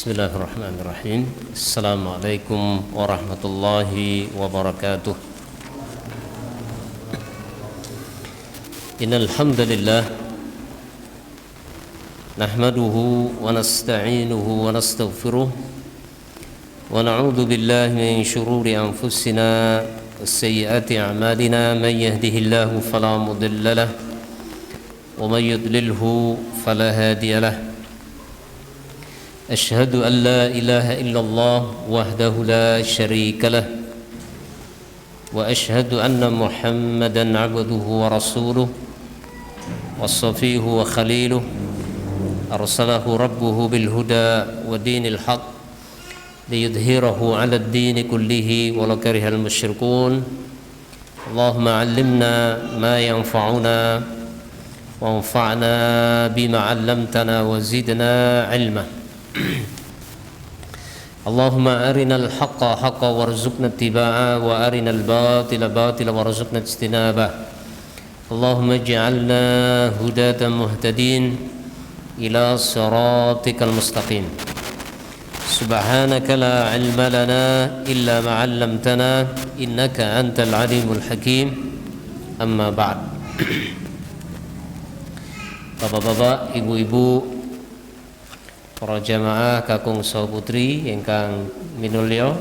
Bismillahirrahmanirrahim. Assalamualaikum warahmatullahi wabarakatuh. Innal hamdalillah nahmaduhu wa nasta'inuhu wa nastaghfiruh wa na'udzu billahi min shururi anfusina wa sayyiati a'malina man yahdihillahu fala mudilla lahu wa man yudlilhu fala hadiya lahu. أشهد أن لا إله إلا الله وحده لا شريك له وأشهد أن محمدا عبده ورسوله وصفيه وخليله أرسله ربه بالهدى ودين الحق ليظهره على الدين كله ولو كره المشركون. اللهم علمنا ما ينفعنا وانفعنا بما علمتنا وزدنا علما. اللهم أرنا الحق حقا وارزقنا اتباعه وأرنا الباطل باطلا وارزقنا اجتنابه. اللهم اجعلنا هداة مهتدين إلى صراطك المستقيم. سبحانك لا علم لنا إلا ما علمتنا إنك أنت العليم الحكيم. أما بعد. Bapak-bapak, ibu-ibu, para jamaah kakung saha putri ingkang minulya,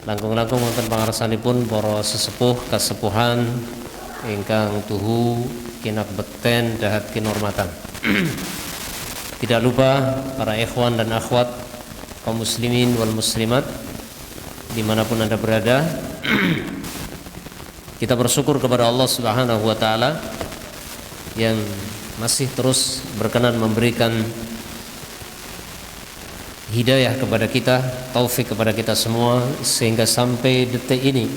langkung-langkung wonten pangarsanipun para sesepuh kasepuhan ingkang tuhu kinak bekten dahat kinurmatan. Tidak lupa para ikhwan dan akhwat kaum muslimin wal muslimat dimanapun Anda berada. Kita bersyukur kepada Allah Subhanahu wa taala yang masih terus berkenan memberikan hidayah kepada kita, taufik kepada kita semua, sehingga sampai detik ini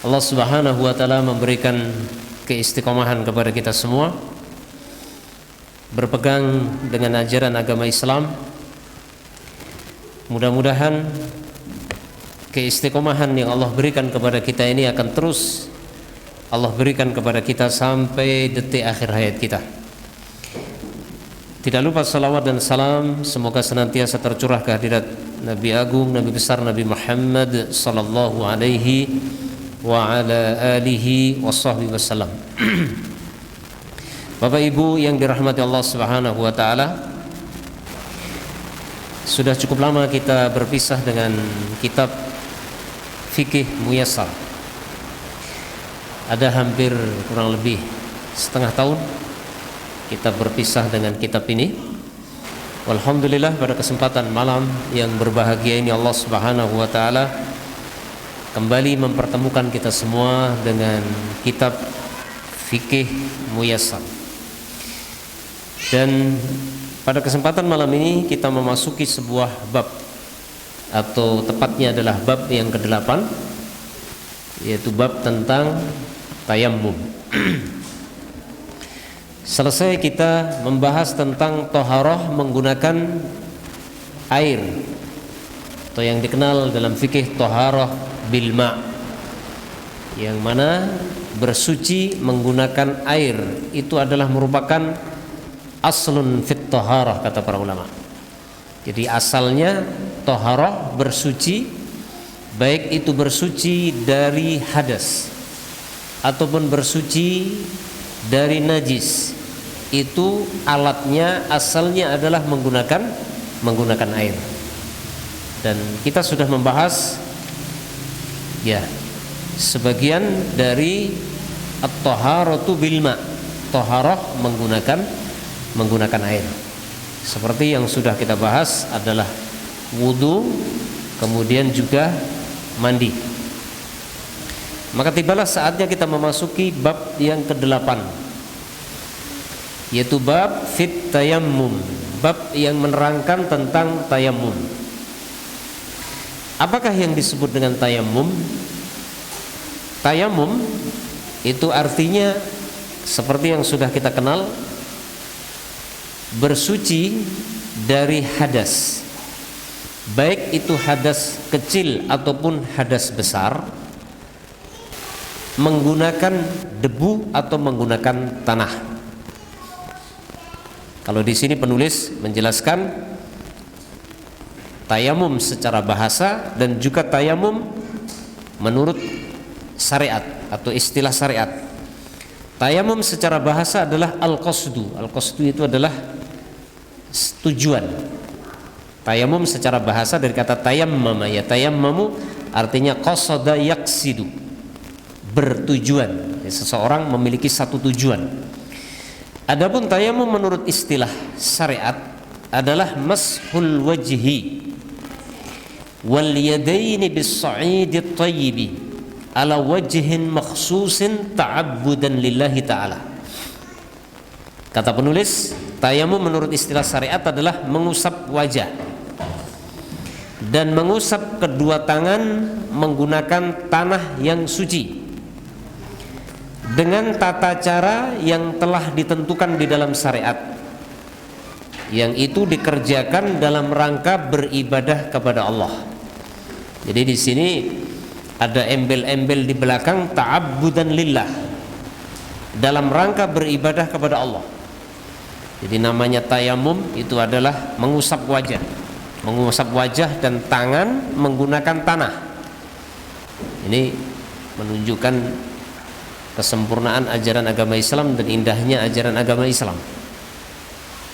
Allah Subhanahu wa taala memberikan keistiqomahan kepada kita semua, berpegang dengan ajaran agama Islam. Mudah-mudahan keistiqomahan yang Allah berikan kepada kita ini akan terus Allah berikan kepada kita sampai detik akhir hayat kita. Tidak lupa salawat dan salam semoga senantiasa tercurah kehadirat Nabi Agung, Nabi besar Nabi Muhammad sallallahu alaihi wa ala alihi washabbihi wasallam. Bapak Ibu yang dirahmati Allah Subhanahu wa taala, sudah cukup lama kita berpisah dengan kitab Fikih Muyassar. Ada hampir kurang lebih setengah tahun kita berpisah dengan kitab ini. Alhamdulillah pada kesempatan malam yang berbahagia ini Allah Subhanahu wa taala kembali mempertemukan kita semua dengan kitab Fikih Muyassar. Dan pada kesempatan malam ini kita memasuki sebuah bab, atau tepatnya adalah bab yang ke-8, yaitu bab tentang tayammum. Selesai kita membahas tentang toharoh menggunakan air, atau yang dikenal dalam fikih toharoh bilma, yang mana bersuci menggunakan air itu adalah merupakan aslun fit toharoh, kata para ulama. Jadi asalnya toharoh bersuci, baik itu bersuci dari hadas ataupun bersuci dari najis, itu alatnya asalnya adalah menggunakan air. Dan kita sudah membahas ya sebagian dari at-taharatu bil ma, taharah menggunakan air. Seperti yang sudah kita bahas adalah wudu, kemudian juga mandi. Maka tibalah saatnya kita memasuki bab yang ke-8, yaitu bab fit tayammum, bab yang menerangkan tentang tayammum. Apakah yang disebut dengan tayammum? Tayammum itu artinya seperti yang sudah kita kenal, bersuci dari hadas, baik itu hadas kecil ataupun hadas besar, menggunakan debu atau menggunakan tanah. Kalau di sini penulis menjelaskan tayamum secara bahasa dan juga tayamum menurut syariat atau istilah syariat. Tayamum secara bahasa adalah al-qasdu. Al-qasdu itu adalah tujuan. Tayamum secara bahasa dari kata tayammama, ya tayammamu artinya qasada yaqsidu, bertujuan. Seseorang memiliki satu tujuan. Adapun tayamum menurut istilah syariat adalah mashul wajhi wal yadaini bis-sa'idit thayyibi ala wajhin makhsusin ta'abbudan lillahi ta'ala. Kata penulis, tayamum menurut istilah syariat adalah mengusap wajah dan mengusap kedua tangan menggunakan tanah yang suci dengan tata cara yang telah ditentukan di dalam syariat, yang itu dikerjakan dalam rangka beribadah kepada Allah. Jadi di sini ada embel-embel di belakang ta'abbudan lillah, dalam rangka beribadah kepada Allah. Jadi namanya tayamum itu adalah mengusap wajah dan tangan menggunakan tanah. Ini menunjukkan kesempurnaan ajaran agama Islam dan indahnya ajaran agama Islam.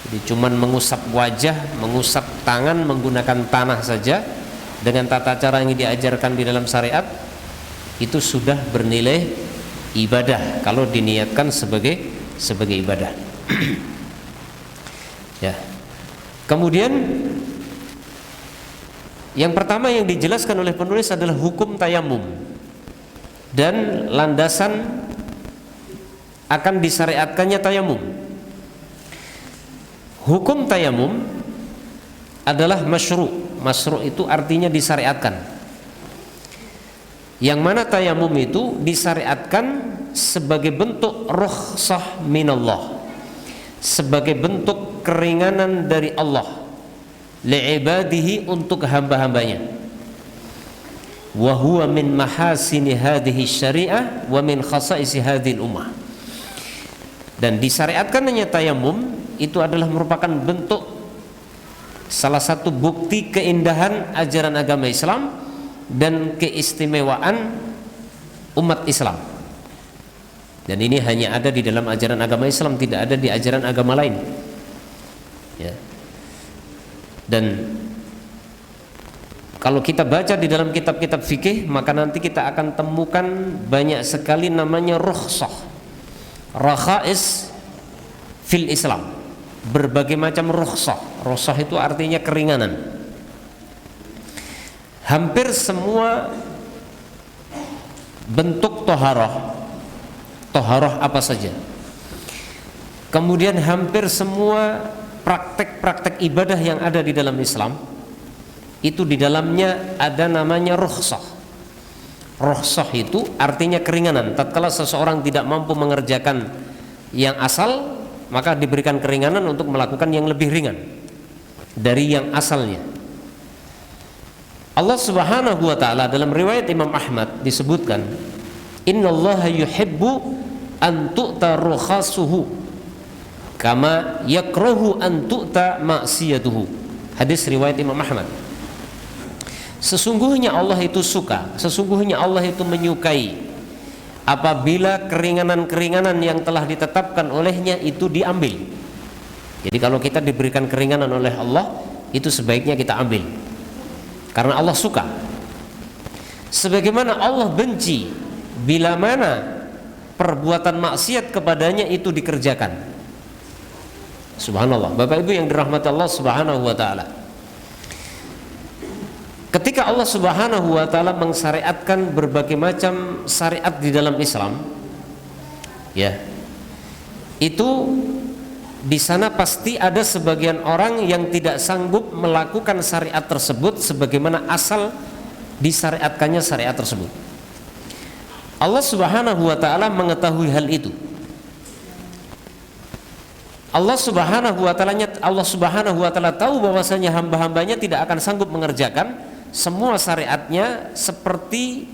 Jadi cuman mengusap wajah, mengusap tangan menggunakan tanah saja dengan tata cara yang diajarkan di dalam syariat, itu sudah bernilai ibadah kalau diniatkan sebagai ibadah. Ya. Kemudian yang pertama yang dijelaskan oleh penulis adalah hukum tayamum dan landasan akan disyariatkannya tayamum. Hukum tayamum adalah masyru'. Masyru' itu artinya disyariatkan. Yang mana tayamum itu disyariatkan sebagai bentuk rukhsah minallah, sebagai bentuk keringanan dari Allah li'ibadihi, untuk hamba-hambanya. Wa huwa min mahasini hadhihi syari'ah wa min khasaisi hadhil ummah. Dan disyariatkannya tayamum itu adalah merupakan bentuk, salah satu bukti keindahan ajaran agama Islam dan keistimewaan umat Islam. Dan ini hanya ada di dalam ajaran agama Islam, tidak ada di ajaran agama lain. Ya. Dan kalau kita baca di dalam kitab-kitab fikih, maka nanti kita akan temukan banyak sekali namanya rukhsah, rakhais fil Islam, berbagai macam rukhsah. Rukhsah itu artinya keringanan. Hampir semua bentuk toharoh apa saja, kemudian hampir semua praktek-praktek ibadah yang ada di dalam Islam, itu di dalamnya ada namanya rukhsah. Rukhsah itu artinya keringanan. Tatkala seseorang tidak mampu mengerjakan yang asal, maka diberikan keringanan untuk melakukan yang lebih ringan dari yang asalnya. Allah Subhanahu wa ta'ala dalam riwayat Imam Ahmad disebutkan, innallaha yuhibbu an tu'ta rukhasuhu kama yakrahu an tu'ta ma'siyatuhu. Hadis riwayat Imam Ahmad. Sesungguhnya Allah itu suka, sesungguhnya Allah itu menyukai apabila keringanan-keringanan yang telah ditetapkan olehnya itu diambil. Jadi kalau kita diberikan keringanan oleh Allah, itu sebaiknya kita ambil, karena Allah suka. Sebagaimana Allah benci bila mana perbuatan maksiat kepadanya itu dikerjakan. Subhanallah, Bapak Ibu yang dirahmati Allah Subhanahu wa ta'ala. Ketika Allah Subhanahu wa ta'ala mensyariatkan berbagai macam syariat di dalam Islam, ya, itu di sana pasti ada sebagian orang yang tidak sanggup melakukan syariat tersebut sebagaimana asal disyariatkannya syariat tersebut. Allah Subhanahu wa ta'ala mengetahui hal itu. Allah Subhanahu wa ta'ala tahu bahwasanya hamba-hambanya tidak akan sanggup mengerjakan semua syariatnya seperti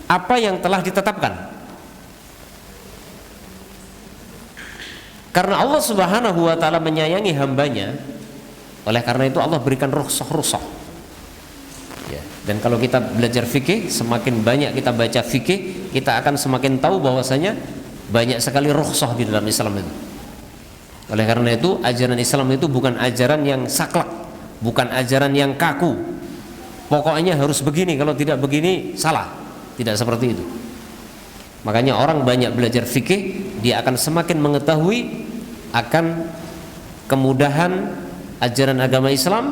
apa yang telah ditetapkan. Karena Allah Subhanahu wa taala menyayangi hambanya, oleh karena itu Allah berikan rukhsah. Ya, dan kalau kita belajar fikih, semakin banyak kita baca fikih, kita akan semakin tahu bahwasanya banyak sekali rukhsah di dalam Islam itu. Oleh karena itu, ajaran Islam itu bukan ajaran yang saklek, bukan ajaran yang kaku. Pokoknya harus begini, kalau tidak begini salah. Tidak seperti itu. Makanya orang banyak belajar fikih, dia akan semakin mengetahui akan kemudahan ajaran agama Islam,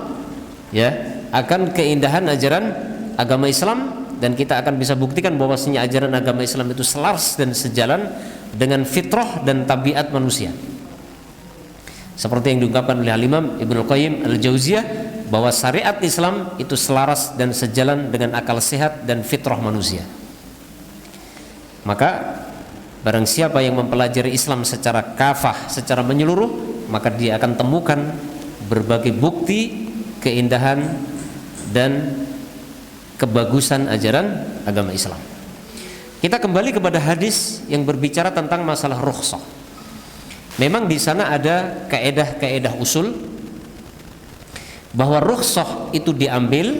ya, akan keindahan ajaran agama Islam, dan kita akan bisa buktikan bahwasanya ajaran agama Islam itu selaras dan sejalan dengan fitrah dan tabiat manusia. Seperti yang diungkapkan oleh Al-Imam Ibnu Qayyim Al-Jauziyah, bahwa syariat Islam itu selaras dan sejalan dengan akal sehat dan fitrah manusia. Maka barang siapa yang mempelajari Islam secara kafah, secara menyeluruh, maka dia akan temukan berbagai bukti keindahan dan kebagusan ajaran agama Islam. Kita kembali kepada hadis yang berbicara tentang masalah rukhsah. Memang di sana ada kaedah-kaedah usul bahwa rukhsah itu diambil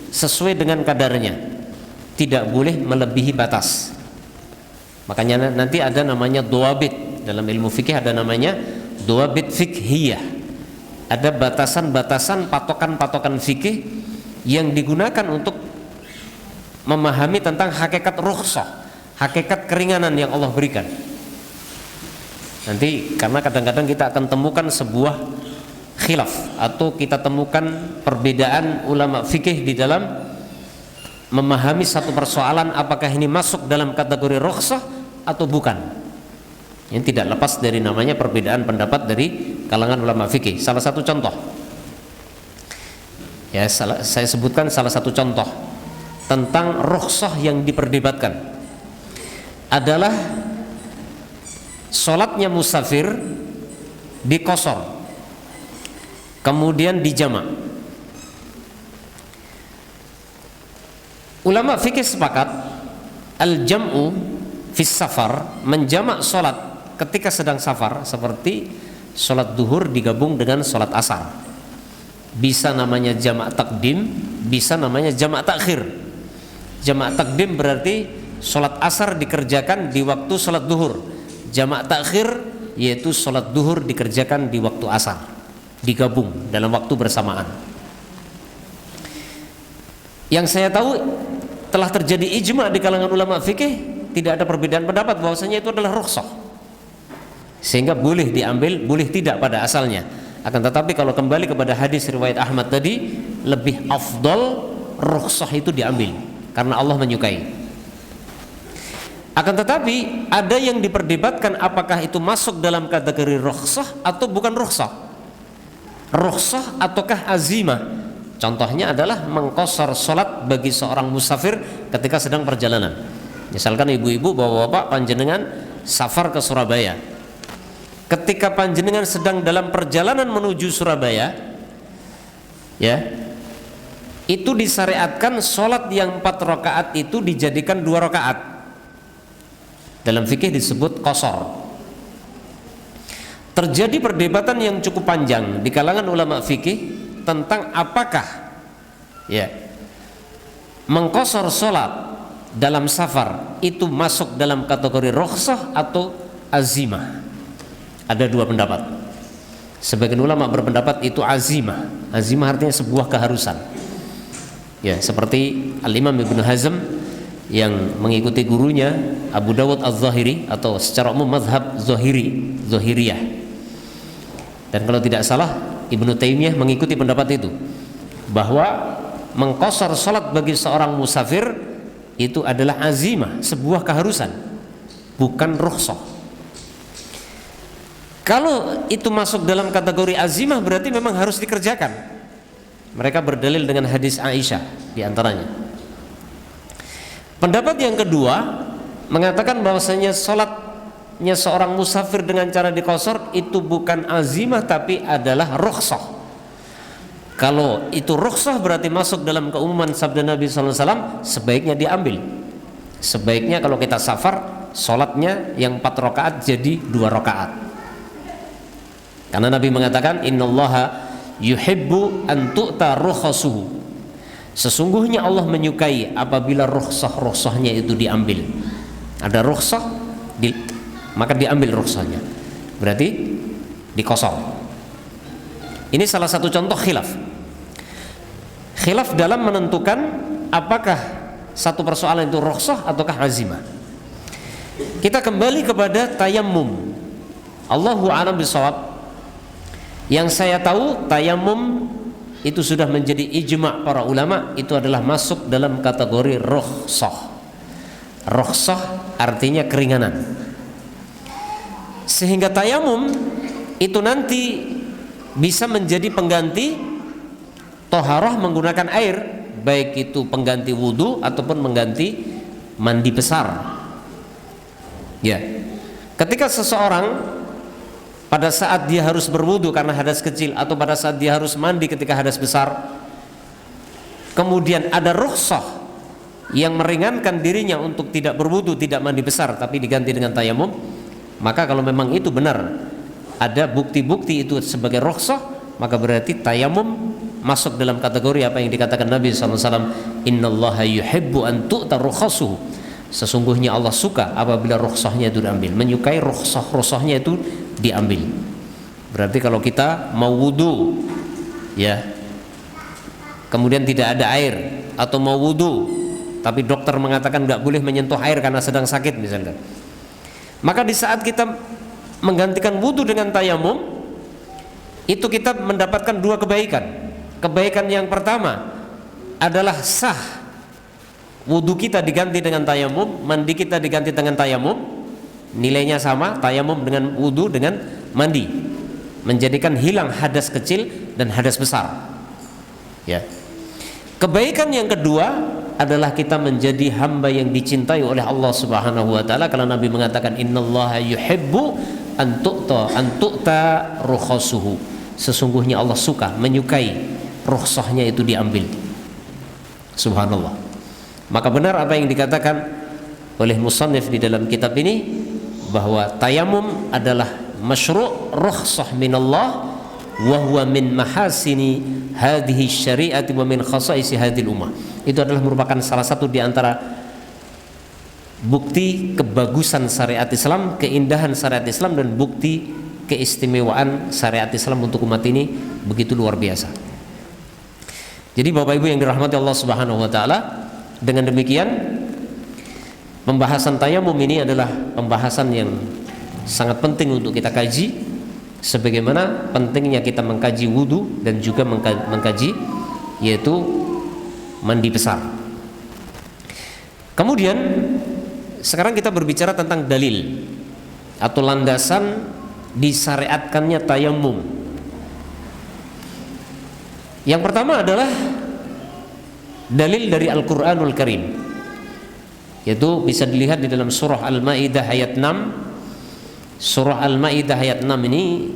sesuai dengan kadarnya, tidak boleh melebihi batas. Makanya nanti ada namanya dawabit, dalam ilmu fikih ada namanya dawabit fikhiyah. Ada batasan-batasan, patokan-patokan fikih yang digunakan untuk memahami tentang hakikat rukhsah, hakikat keringanan yang Allah berikan. Nanti karena kadang-kadang kita akan temukan sebuah khilaf atau kita temukan perbedaan ulama fikih di dalam memahami satu persoalan, apakah ini masuk dalam kategori rukhsah atau bukan. Ini tidak lepas dari namanya perbedaan pendapat dari kalangan ulama fikih. Salah satu contoh, ya, saya sebutkan salah satu contoh tentang rukhsah yang diperdebatkan adalah sholatnya musafir di qasar, kemudian di jama'. Ulama fikih sepakat al-jam'u fis safar, menjamak sholat ketika sedang safar, seperti sholat duhur digabung dengan sholat asar. Bisa namanya jamak takdim, bisa namanya jamak takhir. Jamak takdim berarti sholat asar dikerjakan di waktu sholat duhur. Jamak takhir yaitu sholat duhur dikerjakan di waktu asar, digabung dalam waktu bersamaan. Yang saya tahu telah terjadi ijma' di kalangan ulama fikih, tidak ada perbedaan pendapat bahwasanya itu adalah rukhsah, sehingga boleh diambil, boleh tidak pada asalnya. Akan tetapi kalau kembali kepada hadis riwayat Ahmad tadi, lebih afdol rukhsah itu diambil karena Allah menyukai. Akan tetapi ada yang diperdebatkan apakah itu masuk dalam kategori rukhsah atau bukan rukhsah, rukhsah ataukah azimah. Contohnya adalah mengqashar sholat bagi seorang musafir ketika sedang perjalanan. Misalkan ibu-ibu, bapak-bapak, panjenengan safar ke Surabaya. Ketika panjenengan sedang dalam perjalanan menuju Surabaya, ya, itu disyariatkan sholat yang 4 rakaat itu dijadikan 2 rakaat. Dalam fikih disebut qashar. Terjadi perdebatan yang cukup panjang di kalangan ulama fikih tentang apakah, ya, mengqashar sholat dalam safar itu masuk dalam kategori rukhsah atau azimah. Ada 2 pendapat. Sebagian ulama berpendapat itu azimah. Azimah artinya sebuah keharusan. Ya, seperti Al-Imam Ibnu Hazm yang mengikuti gurunya Abu Dawud Az-Zahiri, atau secara umum mazhab Zahiriyah. Dan kalau tidak salah Ibnu Taimiyah mengikuti pendapat itu, bahwa mengqashar salat bagi seorang musafir itu adalah azimah, sebuah keharusan, bukan rukhsah. Kalau itu masuk dalam kategori azimah berarti memang harus dikerjakan. Mereka berdalil dengan hadis Aisyah diantaranya. Pendapat yang kedua mengatakan bahwasanya salatnya seorang musafir dengan cara diqashar itu bukan azimah tapi adalah rukhsah. Kalau itu rukhsah berarti masuk dalam keumuman sabda Nabi SAW, sebaiknya diambil. Sebaiknya kalau kita safar, sholatnya yang 4 rakaat jadi 2 rakaat. Karena Nabi mengatakan innallaha yuhibbu an tu'ta rukhasuhu. Sesungguhnya Allah menyukai apabila rukhsah-rukhsahnya itu diambil. Ada rukhsah maka diambil rukhsahnya. Berarti dikosor. Ini salah satu contoh khilaf. Khilaf dalam menentukan apakah satu persoalan itu rukhsah ataukah azimah. Kita kembali kepada tayammum. Allahu a'lam bishawab. Yang saya tahu tayammum itu sudah menjadi ijma' para ulama, itu adalah masuk dalam kategori rukhsah. Rukhsah artinya keringanan. Sehingga tayamum itu nanti bisa menjadi pengganti toharah menggunakan air, baik itu pengganti wudu ataupun mengganti mandi besar. Ya, ketika seseorang pada saat dia harus berwudu karena hadas kecil atau pada saat dia harus mandi ketika hadas besar, kemudian ada rukhsah yang meringankan dirinya untuk tidak berwudu, tidak mandi besar, tapi diganti dengan tayamum, maka kalau memang itu benar, ada bukti-bukti itu sebagai rukhsah, maka berarti tayamum masuk dalam kategori apa yang dikatakan Nabi SAW, innallaha yuhibbu an tu'ta rukhasuhu. Sesungguhnya Allah suka apabila rukhsahnya itu diambil, menyukai rukhsahnya itu diambil. Berarti kalau kita mau wudu, ya, kemudian tidak ada air, atau mau wudu tapi dokter mengatakan nggak boleh menyentuh air karena sedang sakit misalnya, maka di saat kita menggantikan wudu dengan tayamum, itu kita mendapatkan dua kebaikan. Kebaikan yang pertama adalah sah wudu kita diganti dengan tayamum, mandi kita diganti dengan tayamum, nilainya sama, tayamum dengan wudu dengan mandi, menjadikan hilang hadas kecil dan hadas besar. Ya. Kebaikan yang kedua adalah kita menjadi hamba yang dicintai oleh Allah Subhanahu wa taala, karena Nabi mengatakan innallaha yuhibbu an tu'ta rukhasuhu. Sesungguhnya Allah suka, menyukai rukhsahnya itu diambil. Subhanallah. Maka benar apa yang dikatakan oleh musannif di dalam kitab ini, bahwa tayamum adalah masyru' rukhsah minallah wa huwa min mahasini hadhihi syari'ati wa min khasaisi hadhil ummah. Itu adalah merupakan salah satu di antara bukti kebagusan syariat Islam, keindahan syariat Islam, dan bukti keistimewaan syariat Islam untuk umat ini begitu luar biasa. Jadi Bapak Ibu yang dirahmati Allah Subhanahu wa taala, dengan demikian pembahasan tayamum ini adalah pembahasan yang sangat penting untuk kita kaji, sebagaimana pentingnya kita mengkaji wudu dan juga mengkaji yaitu mandi besar. Kemudian sekarang kita berbicara tentang dalil atau landasan disyariatkannya tayamum. Yang pertama adalah dalil dari Al-Quranul Karim, yaitu bisa dilihat di dalam surah Al-Ma'idah ayat 6. Surah Al-Ma'idah ayat 6 ini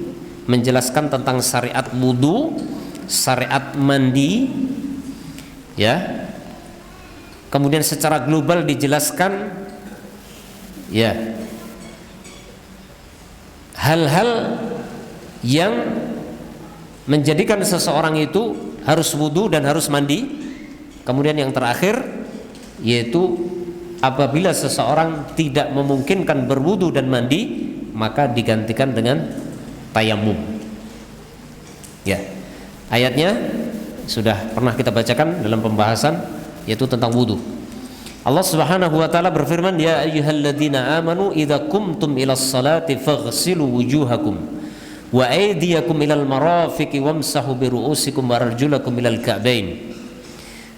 menjelaskan tentang syariat wudu, syariat mandi, ya. Kemudian secara global dijelaskan, ya, hal-hal yang menjadikan seseorang itu harus wudu dan harus mandi. Kemudian yang terakhir yaitu apabila seseorang tidak memungkinkan berwudu dan mandi, maka digantikan dengan tayamum. Ya. Ayatnya sudah pernah kita bacakan dalam pembahasan, yaitu tentang wudu. Allah Subhanahu wa taala berfirman, ya ayyuhalladzina amanu idza qumtum ilas salati faghsilu wujuhakum wa aydiyakum ilal marafiqi wamsahu bi ru'usikum wa arjulakum ilal ka'bain.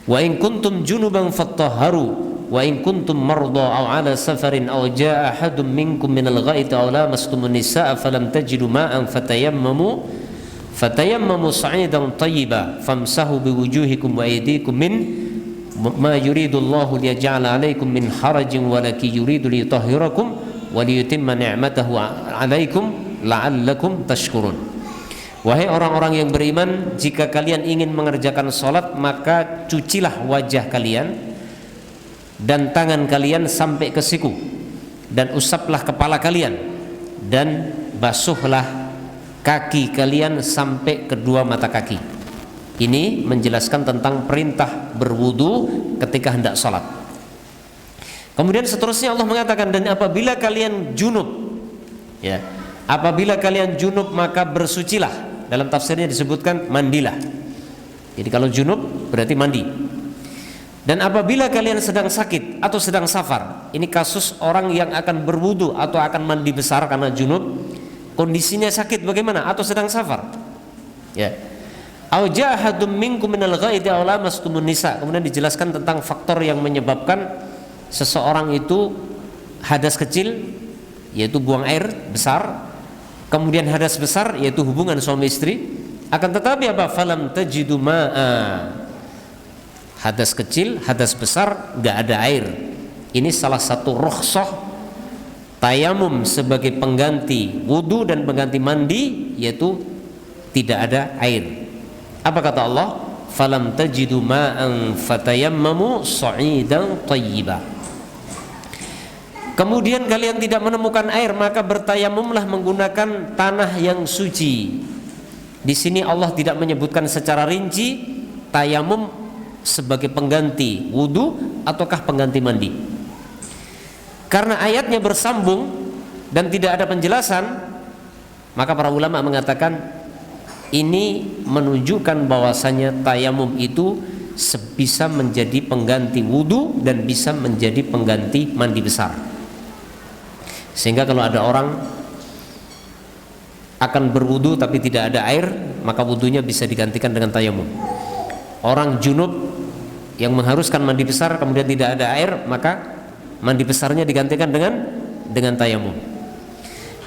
Wa in kuntum junuban fattahharu wa in kuntum marda aw ala safarin aw jaa ahadun minkum minal ghaiti aw lamastumun nisaa falam tajidu ma'an fatayammamu sa'idan tayyiban famsahu biwujuhikum wa aydikum min ma yuridu Allahu liyaj'ala 'alaikum min harajin walakin yuridu liyutahhirakum wa liyutimma ni'matahu 'alaikum la'allakum tashkurun. Wahai orang-orang yang beriman, jika kalian ingin mengerjakan sholat, maka cucilah wajah kalian dan tangan kalian sampai ke siku, dan usaplah kepala kalian, dan basuhlah kaki kalian sampai kedua mata kaki. Ini menjelaskan tentang perintah berwudu ketika hendak sholat. Kemudian seterusnya Allah mengatakan, dan apabila kalian junub, ya, apabila kalian junub maka bersucilah. Dalam tafsirnya disebutkan mandilah. Jadi kalau junub berarti mandi. Dan apabila kalian sedang sakit atau sedang safar, ini kasus orang yang akan berwudu atau akan mandi besar karena junub, kondisinya sakit bagaimana? Atau sedang safar, ya. Au jahadum minkum minal ghaidi aw lamastumun nisa. Kemudian dijelaskan tentang faktor yang menyebabkan seseorang itu hadas kecil, yaitu buang air besar, kemudian hadas besar, yaitu hubungan suami istri. Akan tetapi apa? Falam tajidu ma'a. Hadas kecil, hadas besar, nggak ada air. Ini salah satu rukhsah tayamum sebagai pengganti wudu dan pengganti mandi, yaitu tidak ada air. Apa kata Allah? Falam tajidu ma'an fatayammamu sa'idan thayyiba. Kemudian kalian tidak menemukan air, maka bertayamumlah menggunakan tanah yang suci. Di sini Allah tidak menyebutkan secara rinci tayamum sebagai pengganti wudu ataukah pengganti mandi. Karena ayatnya bersambung dan tidak ada penjelasan, maka para ulama mengatakan ini menunjukkan bahwasanya tayamum itu bisa menjadi pengganti wudu dan bisa menjadi pengganti mandi besar. Sehingga kalau ada orang akan berwudu tapi tidak ada air, maka wudunya bisa digantikan dengan tayamum. Orang junub yang mengharuskan mandi besar kemudian tidak ada air, maka mandi besarnya digantikan dengan tayamum.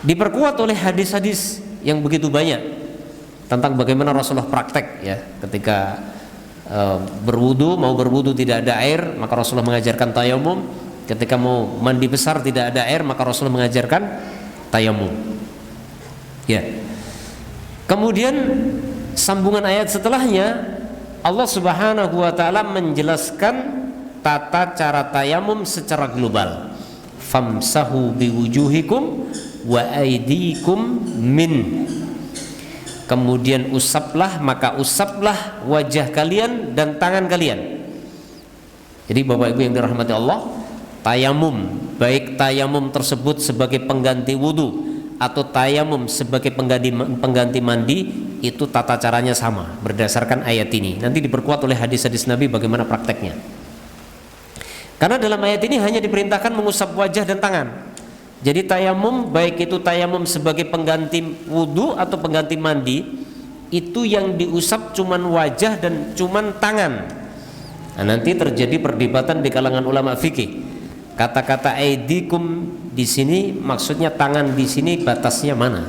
Diperkuat oleh hadis-hadis yang begitu banyak tentang bagaimana Rasulullah praktek, ya, ketika mau berwudu tidak ada air, maka Rasulullah mengajarkan tayamum. Ketika mau mandi besar tidak ada air, maka Rasulullah mengajarkan tayamum. Ya. Kemudian sambungan ayat setelahnya Allah Subhanahu wa taala menjelaskan tata cara tayamum secara global. Famsahu biwujuhikum wa aydikum min. Kemudian usaplah, maka usaplah wajah kalian dan tangan kalian. Jadi Bapak Ibu yang dirahmati Allah, tayamum, baik tayamum tersebut sebagai pengganti wudu atau tayamum sebagai pengganti mandi, itu tata caranya sama berdasarkan ayat ini. Nanti diperkuat oleh hadis-hadis Nabi bagaimana prakteknya. Karena dalam ayat ini hanya diperintahkan mengusap wajah dan tangan. Jadi tayamum, baik itu tayamum sebagai pengganti wudu atau pengganti mandi, itu yang diusap cuman wajah dan cuman tangan. Nah, nanti terjadi perdebatan di kalangan ulama fikih. Kata-kata aidikum di sini maksudnya tangan, di sini batasnya mana?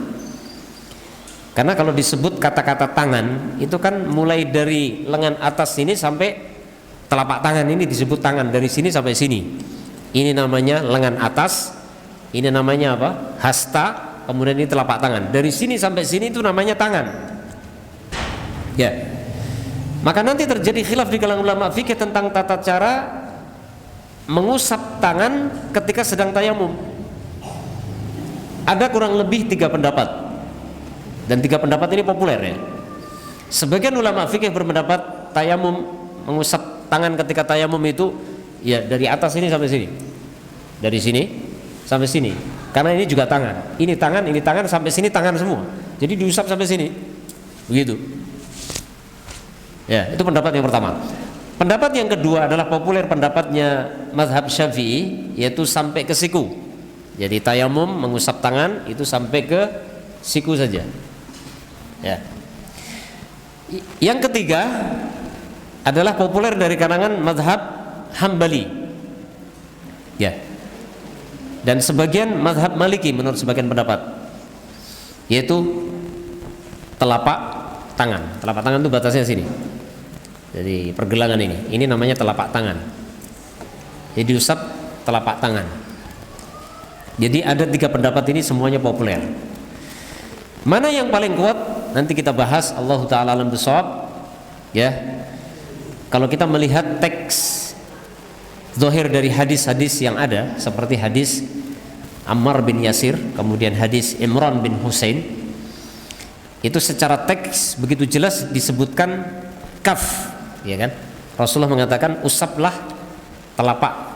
Karena kalau disebut kata-kata tangan itu kan mulai dari lengan atas sini sampai telapak tangan, ini disebut tangan dari sini sampai sini. Ini namanya lengan atas, ini namanya apa? Hasta, kemudian ini telapak tangan. Dari sini sampai sini itu namanya tangan. Ya. Maka nanti terjadi khilaf di kalangan ulama fikih tentang tata cara mengusap tangan ketika sedang tayamum. Ada kurang lebih 3 pendapat, dan 3 pendapat ini populer, ya. Sebagian ulama fikih berpendapat tayamum, mengusap tangan ketika tayamum itu ya dari atas ini sampai sini, dari sini sampai sini, karena ini juga tangan, ini tangan sampai sini tangan semua, jadi diusap sampai sini, begitu. Ya, itu pendapat yang pertama. Pendapat yang kedua adalah populer pendapatnya mazhab Syafi'i, yaitu sampai ke siku. Jadi tayamum mengusap tangan itu sampai ke siku saja. Ya. Yang ketiga adalah populer dari kalangan mazhab Hambali. Ya. Dan sebagian mazhab Maliki menurut sebagian pendapat, yaitu telapak tangan. Telapak tangan itu batasnya sini. Jadi pergelangan ini namanya telapak tangan. Jadi diusap telapak tangan. Jadi ada 3 pendapat ini, semuanya populer. Mana yang paling kuat nanti kita bahas, Allah Ta'ala alam bisawab, ya. Kalau kita melihat teks zahir dari hadis-hadis yang ada, seperti hadis Ammar bin Yasir, kemudian hadis Imran bin Husain, Itu secara teks begitu jelas disebutkan kaf, ya kan? Rasulullah mengatakan usaplah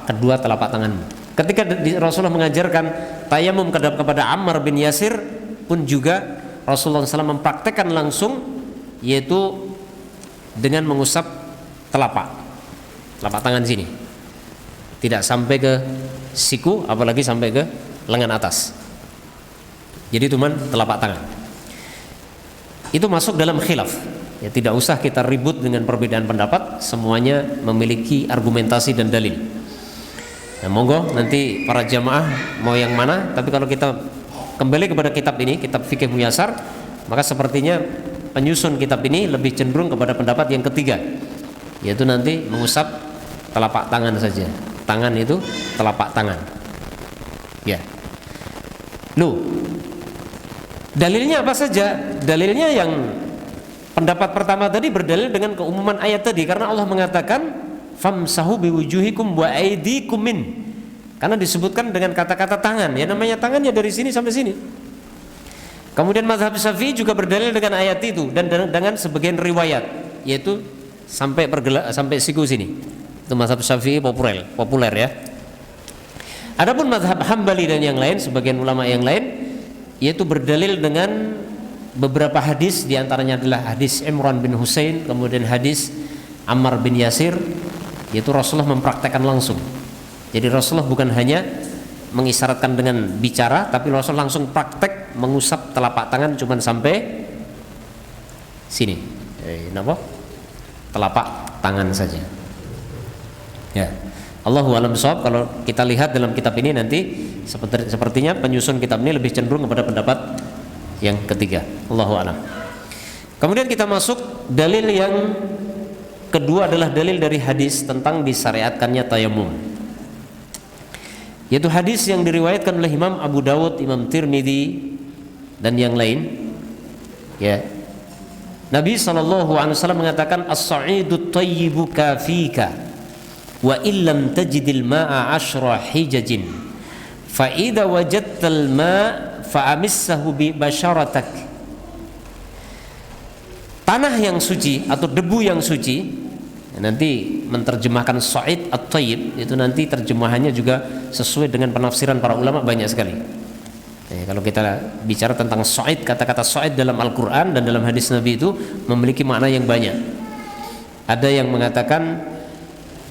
kedua telapak tanganmu. Ketika Rasulullah mengajarkan tayamum kepada Ammar bin Yasir pun juga Rasulullah SAW mempraktekkan langsung, yaitu dengan mengusap telapak tangan sini, tidak sampai ke siku, apalagi sampai ke lengan atas. Jadi cuman telapak tangan. Itu masuk dalam khilaf. Ya, tidak usah kita ribut dengan perbedaan pendapat, semuanya memiliki argumentasi dan dalil. Nah, monggo nanti para jamaah mau yang mana, tapi kalau kita kembali kepada kitab ini, kitab Fikih Muyasar, maka sepertinya penyusun kitab ini lebih cenderung kepada pendapat yang ketiga, yaitu nanti mengusap telapak tangan saja. Tangan itu telapak tangan. Ya. Dalilnya apa saja? Dalilnya yang pendapat pertama tadi berdalil dengan keumuman ayat tadi, karena Allah mengatakan famsahu biwujuhikum wa aydikum min. Karena disebutkan dengan kata-kata tangan, ya namanya tangan ya dari sini sampai sini. Kemudian mazhab Syafi'i juga berdalil dengan ayat itu dan dengan sebagian riwayat, yaitu sampai siku sini. Itu mazhab Syafi'i populer ya. Adapun mazhab Hambali dan yang lain, sebagian ulama yang lain, yaitu berdalil dengan beberapa hadis, diantaranya adalah hadis Imran bin Husain, kemudian hadis Ammar bin Yasir, yaitu Rasulullah mempraktekkan langsung. Jadi Rasulullah bukan hanya mengisyaratkan dengan bicara, tapi Rasulullah langsung praktek mengusap telapak tangan cuman sampai sini. Telapak tangan saja. Ya. Allahu a'lam bishawab. Kalau kita lihat dalam kitab ini nanti sepertinya penyusun kitab ini lebih cenderung kepada pendapat yang ketiga. Allahu a'lam. Kemudian kita masuk dalil yang kedua, adalah dalil dari hadis tentang disyariatkannya tayamum, yaitu hadis yang diriwayatkan oleh Imam Abu Dawud, Imam Tirmidzi dan yang lain. Ya, Nabi SAW mengatakan as-sa'idut thayyibu kafika wa illam tajidil ma'a 'ashra hijajin fa idza wajadtal ma' fa amissahu bi basyaratak. Tanah yang suci atau debu yang suci, nanti menerjemahkan sa'id at-thayyib itu nanti terjemahannya juga sesuai dengan penafsiran para ulama banyak sekali. Kalau kita bicara tentang sa'id, kata-kata sa'id dalam Al-Quran dan dalam hadis Nabi itu memiliki makna yang banyak. Ada yang mengatakan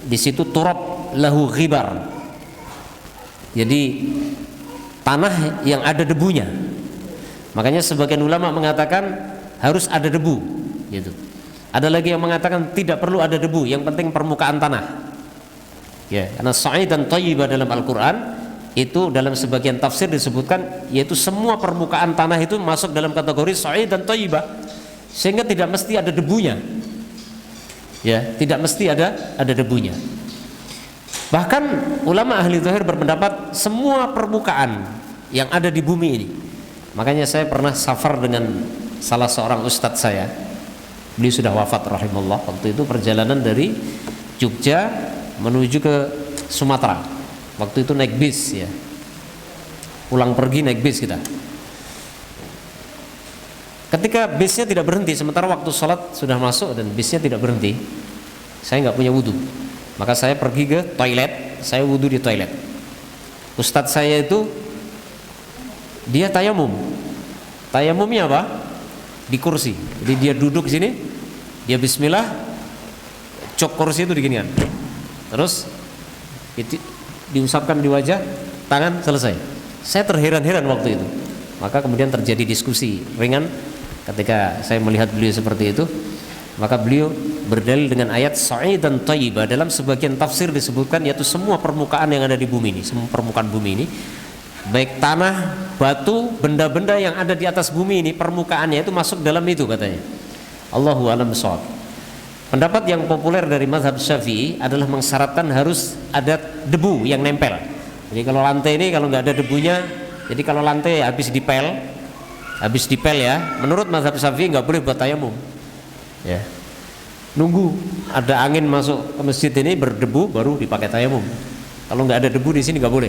di situ turab lahu ghibar, jadi tanah yang ada debunya. Makanya sebagian ulama mengatakan harus ada debu, gitu. Ada lagi yang mengatakan tidak perlu ada debu, yang penting permukaan tanah. Ya, karena sa'id dan thayyibah dalam Al-Quran itu dalam sebagian tafsir disebutkan, yaitu semua permukaan tanah itu masuk dalam kategori sa'id dan thayyibah, sehingga tidak mesti ada debunya. Ya, tidak mesti ada debunya. Bahkan ulama ahli zahir berpendapat semua permukaan yang ada di bumi ini. Makanya saya pernah safar dengan salah seorang ustadz saya. Beliau sudah wafat rahimahullah. Waktu itu perjalanan dari Jogja menuju ke Sumatera. Waktu itu naik bis ya. Pulang pergi naik bis kita. Ketika bisnya tidak berhenti, sementara waktu sholat sudah masuk dan bisnya tidak berhenti, saya nggak punya wudhu. Maka saya pergi ke toilet, saya wudhu di toilet. Ustadz saya itu dia tayamum. Tayamumnya apa? Di kursi. Jadi dia duduk sini, dia bismillah, cok kursi itu diginikan, terus diusapkan di wajah, tangan, selesai. Saya terheran-heran waktu itu. Maka kemudian terjadi diskusi ringan ketika saya melihat beliau seperti itu. Maka beliau berdalil dengan ayat sa'id dan thayyibah. Dalam sebagian tafsir disebutkan yaitu semua permukaan yang ada di bumi ini, semua permukaan bumi ini, baik tanah, batu, benda-benda yang ada di atas bumi ini, permukaannya itu masuk dalam itu katanya. Allahu a'lam bishawab. Pendapat yang populer dari mazhab Syafi'i adalah mensyaratkan harus ada debu yang nempel. Jadi kalau lantai ini kalau nggak ada debunya, jadi kalau lantai habis dipel ya, menurut mazhab Syafi'i nggak boleh buat tayamum. Ya, nunggu ada angin masuk ke masjid ini berdebu baru dipakai tayamum. Kalau nggak ada debu di sini nggak boleh.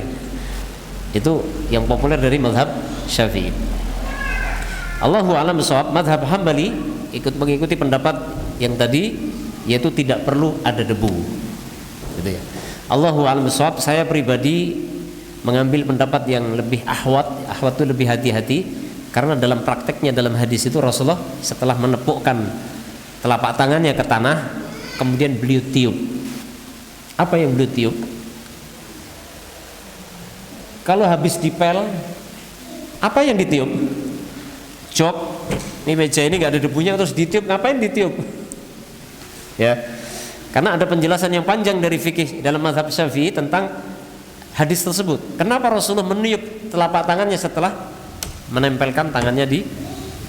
Itu yang populer dari mazhab Syafi'i. Allahu a'lam bishawab, mazhab Hambali ikut mengikuti pendapat yang tadi, yaitu tidak perlu ada debu. Gitu ya. Allahu a'lam bishawab, saya pribadi mengambil pendapat yang lebih ahwat itu lebih hati-hati, karena dalam prakteknya dalam hadis itu Rasulullah setelah menepukkan telapak tangannya ke tanah, kemudian beliau tiup. Apa yang beliau tiup? Kalau habis dipel, apa yang ditiup? Jok, ini meja ini nggak ada debunya terus ditiup, ngapain ditiup? Ya, karena ada penjelasan yang panjang dari fikih dalam mazhab Syafi'i tentang hadis tersebut. Kenapa Rasulullah meniup telapak tangannya setelah menempelkan tangannya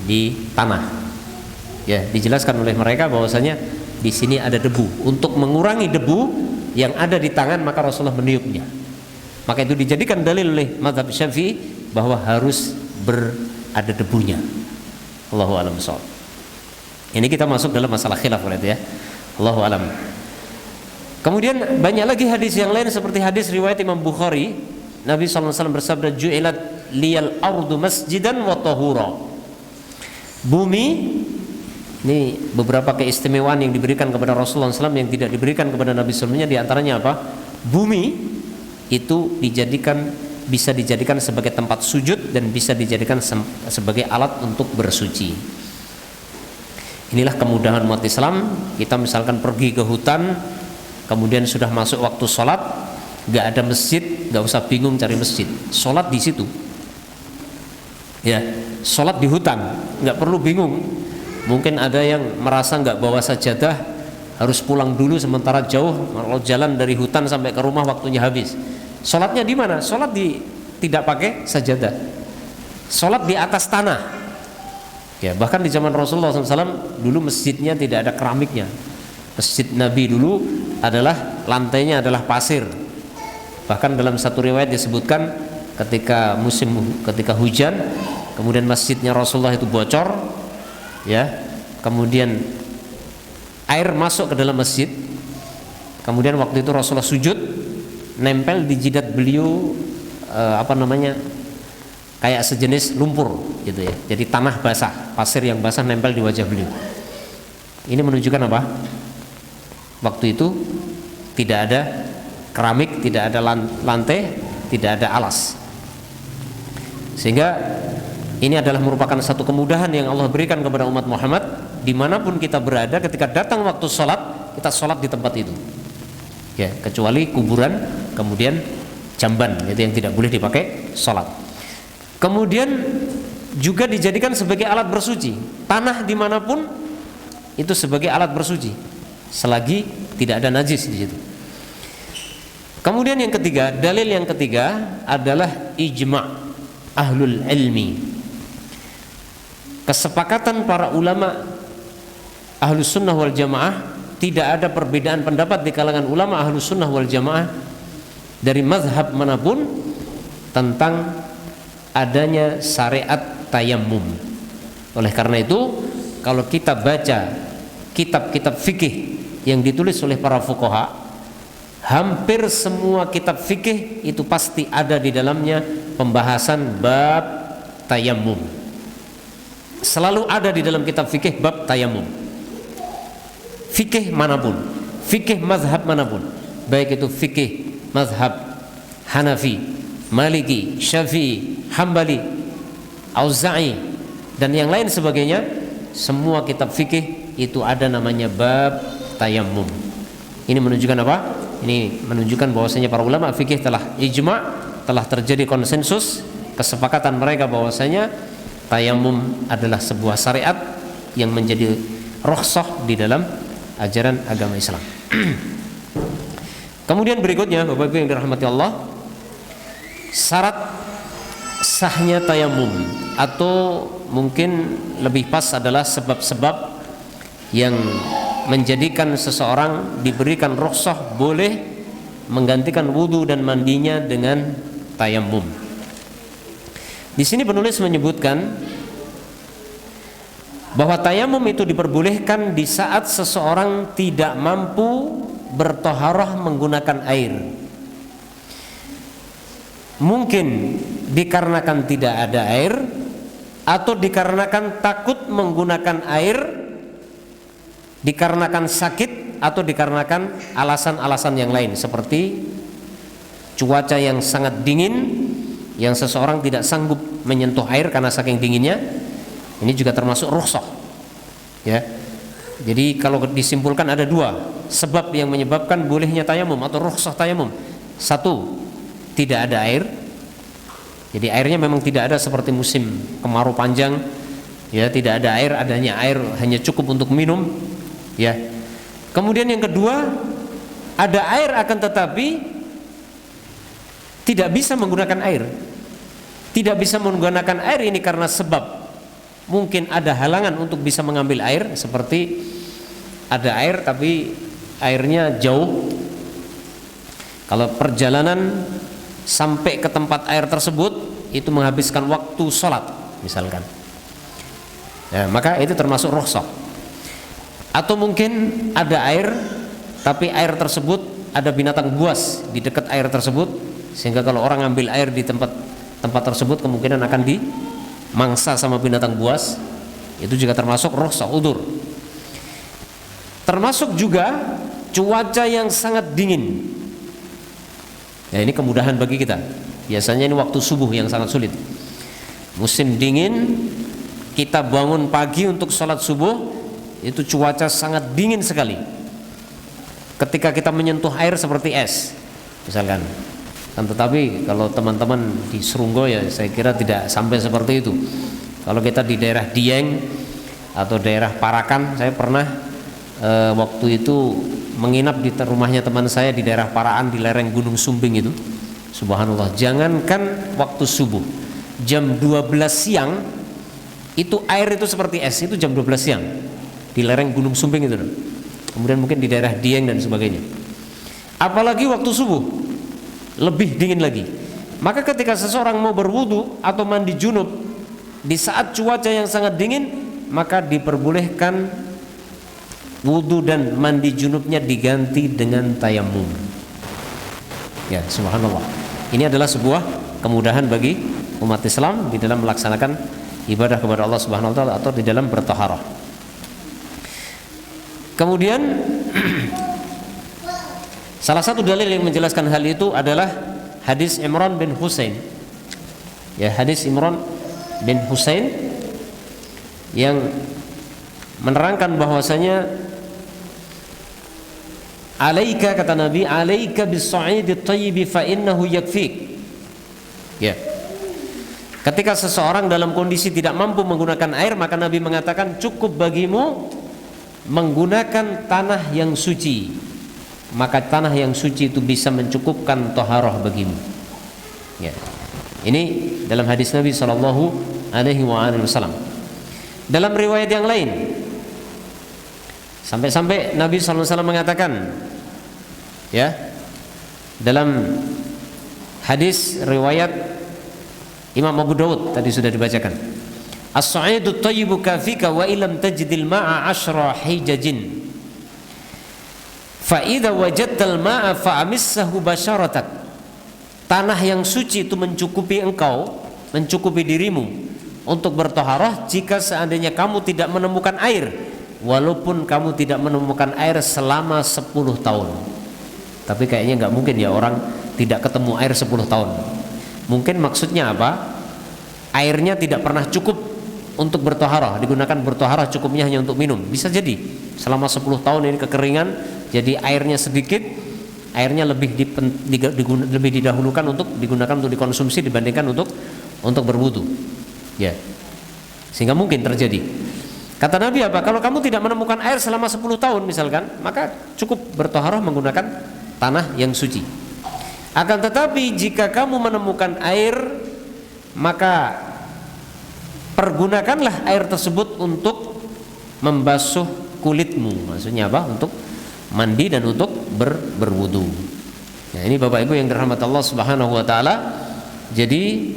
di tanah? Ya, dijelaskan oleh mereka bahwasanya di sini ada debu. Untuk mengurangi debu yang ada di tangan, maka Rasulullah meniupnya. Maka itu dijadikan dalil oleh mazhab Syafi'i bahwa harus ada debunya. Allahu a'lam bishawab. Ini kita masuk dalam masalah khilaf berarti ya. Allahu a'lam. Kemudian banyak lagi hadis yang lain seperti hadis riwayat Imam Bukhari, Nabi SAW bersabda, ju'ilat liyal ardu masjidan wa tahura. Bumi, ini beberapa keistimewaan yang diberikan kepada Rasulullah SAW yang tidak diberikan kepada Nabi sebelumnya. Di antaranya apa? Bumi itu bisa dijadikan sebagai tempat sujud dan bisa dijadikan sebagai alat untuk bersuci. Inilah kemudahan umat Islam. Kita misalkan pergi ke hutan, kemudian sudah masuk waktu sholat, nggak ada masjid, nggak usah bingung cari masjid, sholat di situ. Ya, sholat di hutan, nggak perlu bingung. Mungkin ada yang merasa nggak bawa sajadah, harus pulang dulu sementara jauh, kalau jalan dari hutan sampai ke rumah waktunya habis. Sholatnya di mana? Sholat tidak pakai sajadah. Sholat di atas tanah. Ya, bahkan di zaman Rasulullah SAW dulu masjidnya tidak ada keramiknya. Masjid Nabi dulu adalah lantainya adalah pasir. Bahkan dalam satu riwayat disebutkan ketika hujan, kemudian masjidnya Rasulullah itu bocor, ya, kemudian air masuk ke dalam masjid. Kemudian waktu itu Rasulullah sujud, nempel di jidat beliau kayak sejenis lumpur gitu ya. Jadi tanah basah, pasir yang basah nempel di wajah beliau. Ini menunjukkan apa? Waktu itu tidak ada keramik, tidak ada lantai, tidak ada alas. Sehingga ini adalah merupakan satu kemudahan yang Allah berikan kepada umat Muhammad. Dimanapun kita berada, ketika datang waktu sholat, kita sholat di tempat itu. Ya, kecuali kuburan, kemudian jamban, itu yang tidak boleh dipakai sholat. Kemudian juga dijadikan sebagai alat bersuci. Tanah dimanapun itu sebagai alat bersuci, selagi tidak ada najis di situ. Kemudian yang ketiga, dalil yang ketiga adalah ijma' ahlul ilmi. Kesepakatan para ulama ahlus sunnah wal jamaah, tidak ada perbedaan pendapat di kalangan ulama ahlus sunnah wal jamaah dari mazhab manapun tentang adanya syariat tayammum. Oleh karena itu, kalau kita baca kitab-kitab fikih yang ditulis oleh para fuqaha, hampir semua kitab fikih itu pasti ada di dalamnya pembahasan bab tayammum. Selalu ada di dalam kitab fikih bab tayammum. Fikih manapun, fikih mazhab manapun, baik itu fikih mazhab Hanafi, Maliki, Syafi'i, Hambali, Auza'i dan yang lain sebagainya, semua kitab fikih itu ada namanya bab tayammum. Ini menunjukkan apa? Ini menunjukkan bahwasanya para ulama fikih telah ijma', telah terjadi konsensus, kesepakatan mereka bahwasanya tayammum adalah sebuah syariat yang menjadi rukhsah di dalam ajaran agama Islam. Kemudian berikutnya, Bapak Ibu yang dirahmati Allah, syarat sahnya tayammum, atau mungkin lebih pas adalah sebab-sebab yang menjadikan seseorang diberikan rukhsah boleh menggantikan wudu dan mandinya dengan tayammum. Di sini penulis menyebutkan bahwa tayammum itu diperbolehkan di saat seseorang tidak mampu bertoharah menggunakan air. Mungkin dikarenakan tidak ada air, atau dikarenakan takut menggunakan air, dikarenakan sakit, atau dikarenakan alasan-alasan yang lain seperti cuaca yang sangat dingin yang seseorang tidak sanggup menyentuh air karena saking dinginnya. Ini juga termasuk rukhsah, ya. Jadi kalau disimpulkan ada dua sebab yang menyebabkan bolehnya tayamum atau rukhsah tayamum. Satu, tidak ada air. Jadi airnya memang tidak ada seperti musim kemarau panjang, ya, tidak ada air, adanya air hanya cukup untuk minum, ya. Kemudian yang kedua, ada air akan tetapi tidak bisa menggunakan air. Tidak bisa menggunakan air ini karena sebab mungkin ada halangan untuk bisa mengambil air, seperti ada air tapi airnya jauh. Kalau perjalanan sampai ke tempat air tersebut itu menghabiskan waktu sholat misalkan, ya, maka itu termasuk rukhsah. Atau mungkin ada air tapi air tersebut ada binatang buas di dekat air tersebut, sehingga kalau orang ambil air di tempat tersebut kemungkinan akan dimangsa sama binatang buas. Itu juga termasuk rukhsah, udzur. Termasuk juga cuaca yang sangat dingin. Ya, ini kemudahan bagi kita. Biasanya ini waktu subuh yang sangat sulit. Musim dingin, kita bangun pagi untuk sholat subuh, itu cuaca sangat dingin sekali. Ketika kita menyentuh air seperti es, misalkan. Kan tetapi kalau teman-teman di Serunggo, ya saya kira tidak sampai seperti itu. Kalau kita di daerah Dieng atau daerah Parakan, saya pernah waktu itu menginap di rumahnya teman saya di daerah Paraan di lereng Gunung Sumbing itu. Subhanallah, jangankan waktu subuh, jam 12 siang itu air itu seperti es, itu jam 12 siang di lereng Gunung Sumbing itu. Kemudian mungkin di daerah Dieng dan sebagainya. Apalagi waktu subuh lebih dingin lagi. Maka ketika seseorang mau berwudu atau mandi junub di saat cuaca yang sangat dingin, maka diperbolehkan wudu dan mandi junubnya diganti dengan tayamum. Ya, subhanallah. Ini adalah sebuah kemudahan bagi umat Islam di dalam melaksanakan ibadah kepada Allah Subhanahu wa taala atau di dalam bertaharah. Kemudian salah satu dalil yang menjelaskan hal itu adalah hadis Imran bin Husain. Ya, hadis Imran bin Husain yang menerangkan bahwasanya alaika, kata Nabi, alaika bis-sa'idit thayyib fa innahu yakfik. Ya. Ketika seseorang dalam kondisi tidak mampu menggunakan air, maka Nabi mengatakan cukup bagimu menggunakan tanah yang suci. Maka tanah yang suci itu bisa mencukupkan taharah bagimu. Ya. Ini dalam hadis Nabi sallallahu alaihi wasallam. Dalam riwayat yang lain, sampai-sampai Nabi sallallahu alaihi wasallam mengatakan, ya, dalam hadis riwayat Imam Abu Dawud tadi sudah dibacakan, as-sa'idut thayyibu kafika wa illam tajidil ma'a 'ashra hijajin fa idza wajadtal ma'a fa'amissahu basyaratak. Tanah yang suci itu mencukupi engkau, mencukupi dirimu untuk bertaharah jika seandainya kamu tidak menemukan air, walaupun kamu tidak menemukan air selama 10 tahun. Tapi kayaknya nggak mungkin ya orang tidak ketemu air 10 tahun. Mungkin maksudnya apa? Airnya tidak pernah cukup untuk bertaharah, digunakan bertaharah cukupnya hanya untuk minum. Bisa jadi selama 10 tahun ini kekeringan, jadi airnya sedikit, airnya lebih didahulukan untuk digunakan untuk dikonsumsi dibandingkan untuk berwudu. Ya. Sehingga mungkin terjadi. Kata Nabi apa? Kalau kamu tidak menemukan air selama 10 tahun misalkan, maka cukup bertaharah menggunakan tanah yang suci. Akan tetapi jika kamu menemukan air, maka pergunakanlah air tersebut untuk membasuh kulitmu. Maksudnya apa? Untuk mandi dan untuk berwudu. Nah, ini Bapak Ibu yang dirahmati Allah Subhanahu wa taala. Jadi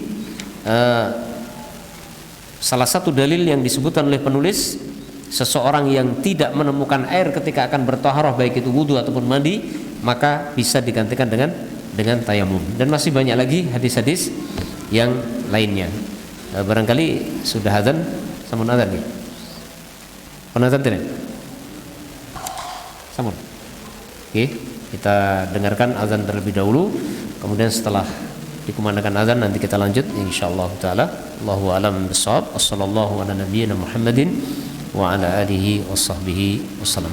salah satu dalil yang disebutkan oleh penulis, seseorang yang tidak menemukan air ketika akan bertaharah baik itu wudu ataupun mandi, maka bisa digantikan dengan tayamum. Dan masih banyak lagi hadis-hadis yang lainnya. Barangkali sudah adzan, sampun adzan ya. Pun adzan tidak? Sampun. Oke, kita dengarkan azan terlebih dahulu, kemudian setelah dikumandangkan azan nanti kita lanjut insyaallah taala. Allahu a'lam bishawab. Wassallallahu ala nabiyyina Muhammadin wa ala alihi washabbihi wasallam.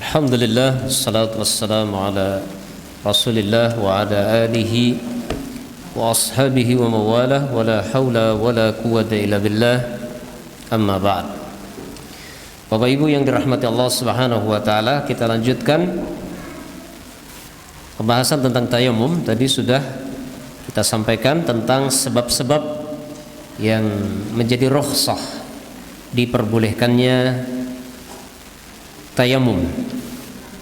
Alhamdulillah, salatu wassalamu ala Rasulillah wa ala alihi wa ashabihi wa mawalah, wa la hawla wa la quwwata illa billah, amma ba'd. Bapak Ibu yang dirahmati Allah Subhanahu wa taala, kita lanjutkan pembahasan tentang tayamum. Tadi sudah kita sampaikan tentang sebab-sebab yang menjadi rukhsah diperbolehkannya tayamum,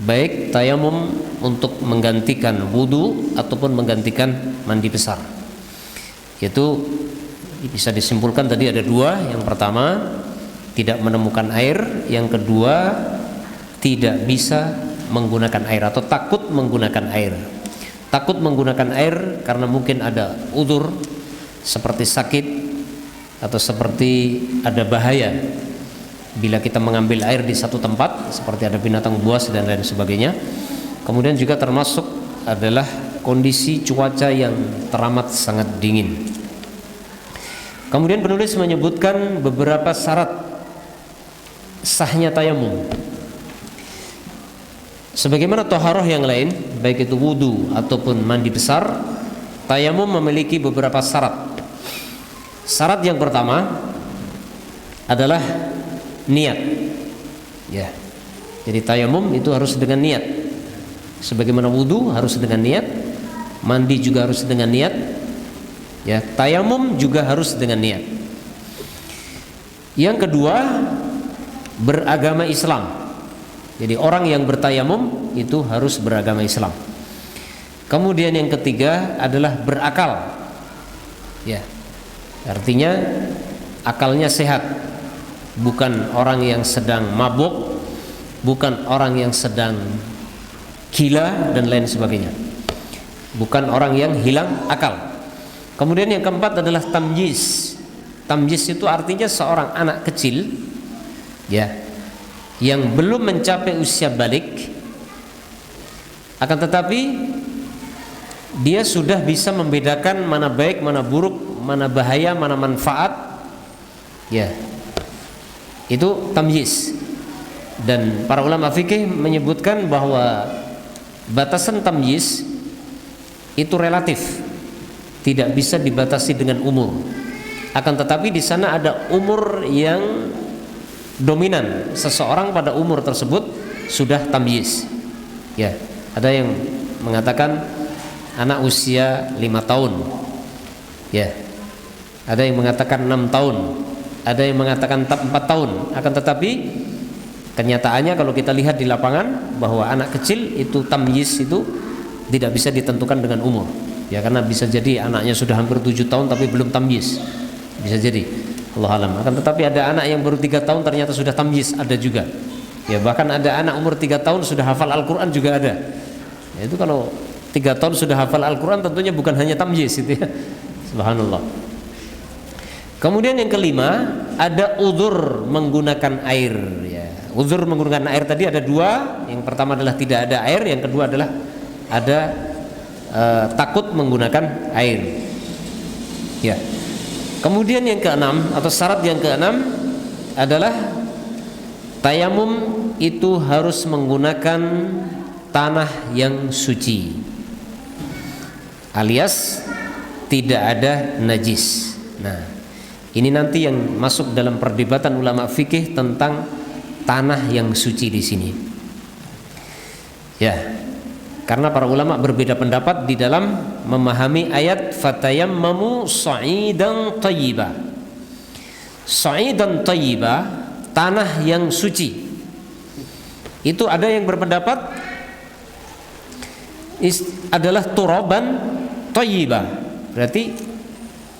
baik tayamum untuk menggantikan wudu ataupun menggantikan mandi besar. Yaitu bisa disimpulkan tadi ada dua. Yang pertama, tidak menemukan air, yang kedua tidak bisa menggunakan air atau takut menggunakan air. Takut menggunakan air karena mungkin ada udzur seperti sakit atau seperti ada bahaya bila kita mengambil air di satu tempat, seperti ada binatang buas dan lain sebagainya. Kemudian juga termasuk adalah kondisi cuaca yang teramat sangat dingin. Kemudian penulis menyebutkan beberapa syarat sahnya tayamum. Sebagaimana taharah yang lain, baik itu wudu ataupun mandi besar, tayamum memiliki beberapa syarat. Syarat yang pertama adalah niat. Ya. Jadi tayamum itu harus dengan niat. Sebagaimana wudu harus dengan niat, mandi juga harus dengan niat. Ya, tayamum juga harus dengan niat. Yang kedua, beragama Islam. Jadi orang yang bertayamum itu harus beragama Islam. Kemudian yang ketiga adalah berakal. Ya. Artinya akalnya sehat. Bukan orang yang sedang mabuk, bukan orang yang sedang gila dan lain sebagainya. Bukan orang yang hilang akal. Kemudian yang keempat adalah tamyiz. Tamyiz itu artinya seorang anak kecil, ya, yang belum mencapai usia balik, akan tetapi dia sudah bisa membedakan mana baik, mana buruk, mana bahaya, mana manfaat. Ya, itu tamyiz. Dan para ulama fikih menyebutkan bahwa batasan tamyiz itu relatif, tidak bisa dibatasi dengan umur. Akan tetapi di sana ada umur yang dominan, seseorang pada umur tersebut sudah tamyiz. Ya, ada yang mengatakan anak usia 5 tahun. Ya. Ada yang mengatakan 6 tahun. Ada yang mengatakan 4 tahun. Akan tetapi kenyataannya kalau kita lihat di lapangan bahwa anak kecil itu tamyiz itu tidak bisa ditentukan dengan umur. Ya, karena bisa jadi anaknya sudah hampir 7 tahun tapi belum tamyiz. Bisa jadi. Allah alam. Akan tetapi ada anak yang baru 3 tahun ternyata sudah tamyiz, ada juga. Ya, bahkan ada anak umur 3 tahun sudah hafal Al-Quran juga ada. Ya, itu kalau 3 tahun sudah hafal Al-Quran tentunya bukan hanya tamyiz itu ya. Subhanallah. Kemudian yang kelima ada udzur menggunakan air. Ya, udzur menggunakan air tadi ada 2. Yang pertama adalah tidak ada air. Yang kedua adalah ada takut menggunakan air. Ya. Kemudian yang keenam atau syarat yang keenam adalah tayamum itu harus menggunakan tanah yang suci, alias tidak ada najis. Nah, ini nanti yang masuk dalam perdebatan ulama fikih tentang tanah yang suci di sini. Ya, karena para ulama berbeda pendapat di dalam memahami ayat fatayammamu sa'idan thayyiba. Sa'idan thayyiba, tanah yang suci. Itu ada yang berpendapat adalah turaban thayyiba. Berarti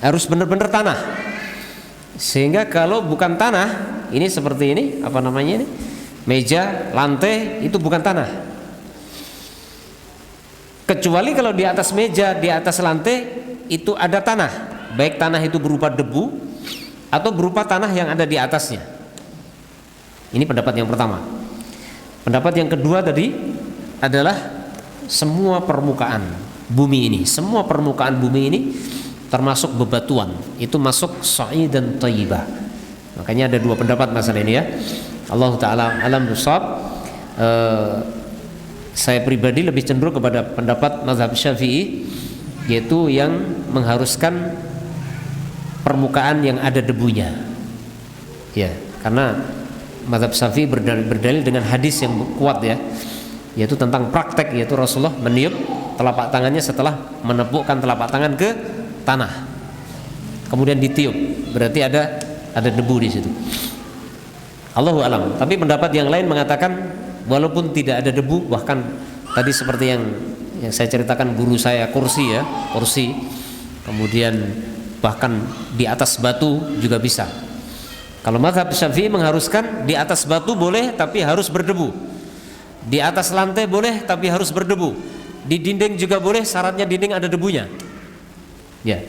harus benar-benar tanah. Sehingga kalau bukan tanah, ini seperti ini, apa namanya ini? Meja, lantai itu bukan tanah. Kecuali kalau di atas meja, di atas lantai itu ada tanah, baik tanah itu berupa debu atau berupa tanah yang ada di atasnya. Ini pendapat yang pertama. Pendapat yang kedua tadi adalah semua permukaan bumi ini, semua permukaan bumi ini termasuk bebatuan, itu masuk sa'idan thayyibah. Makanya ada 2 pendapat masalah ini ya. Allah Ta'ala alam bisawab. Saya pribadi lebih cenderung kepada pendapat mazhab Syafi'i, yaitu yang mengharuskan permukaan yang ada debunya. Ya, karena mazhab Syafi'i berdalil dengan hadis yang kuat ya, yaitu tentang praktek, yaitu Rasulullah meniup telapak tangannya setelah menepukkan telapak tangan ke tanah, kemudian ditiup, berarti ada debu di situ. Allahu alam. Tapi pendapat yang lain mengatakan walaupun tidak ada debu, bahkan tadi seperti yang saya ceritakan guru saya, kursi, kemudian bahkan di atas batu juga bisa. Kalau mazhab Syafi'i mengharuskan di atas batu boleh tapi harus berdebu. Di atas lantai boleh tapi harus berdebu. Di dinding juga boleh, syaratnya dinding ada debunya. Ya.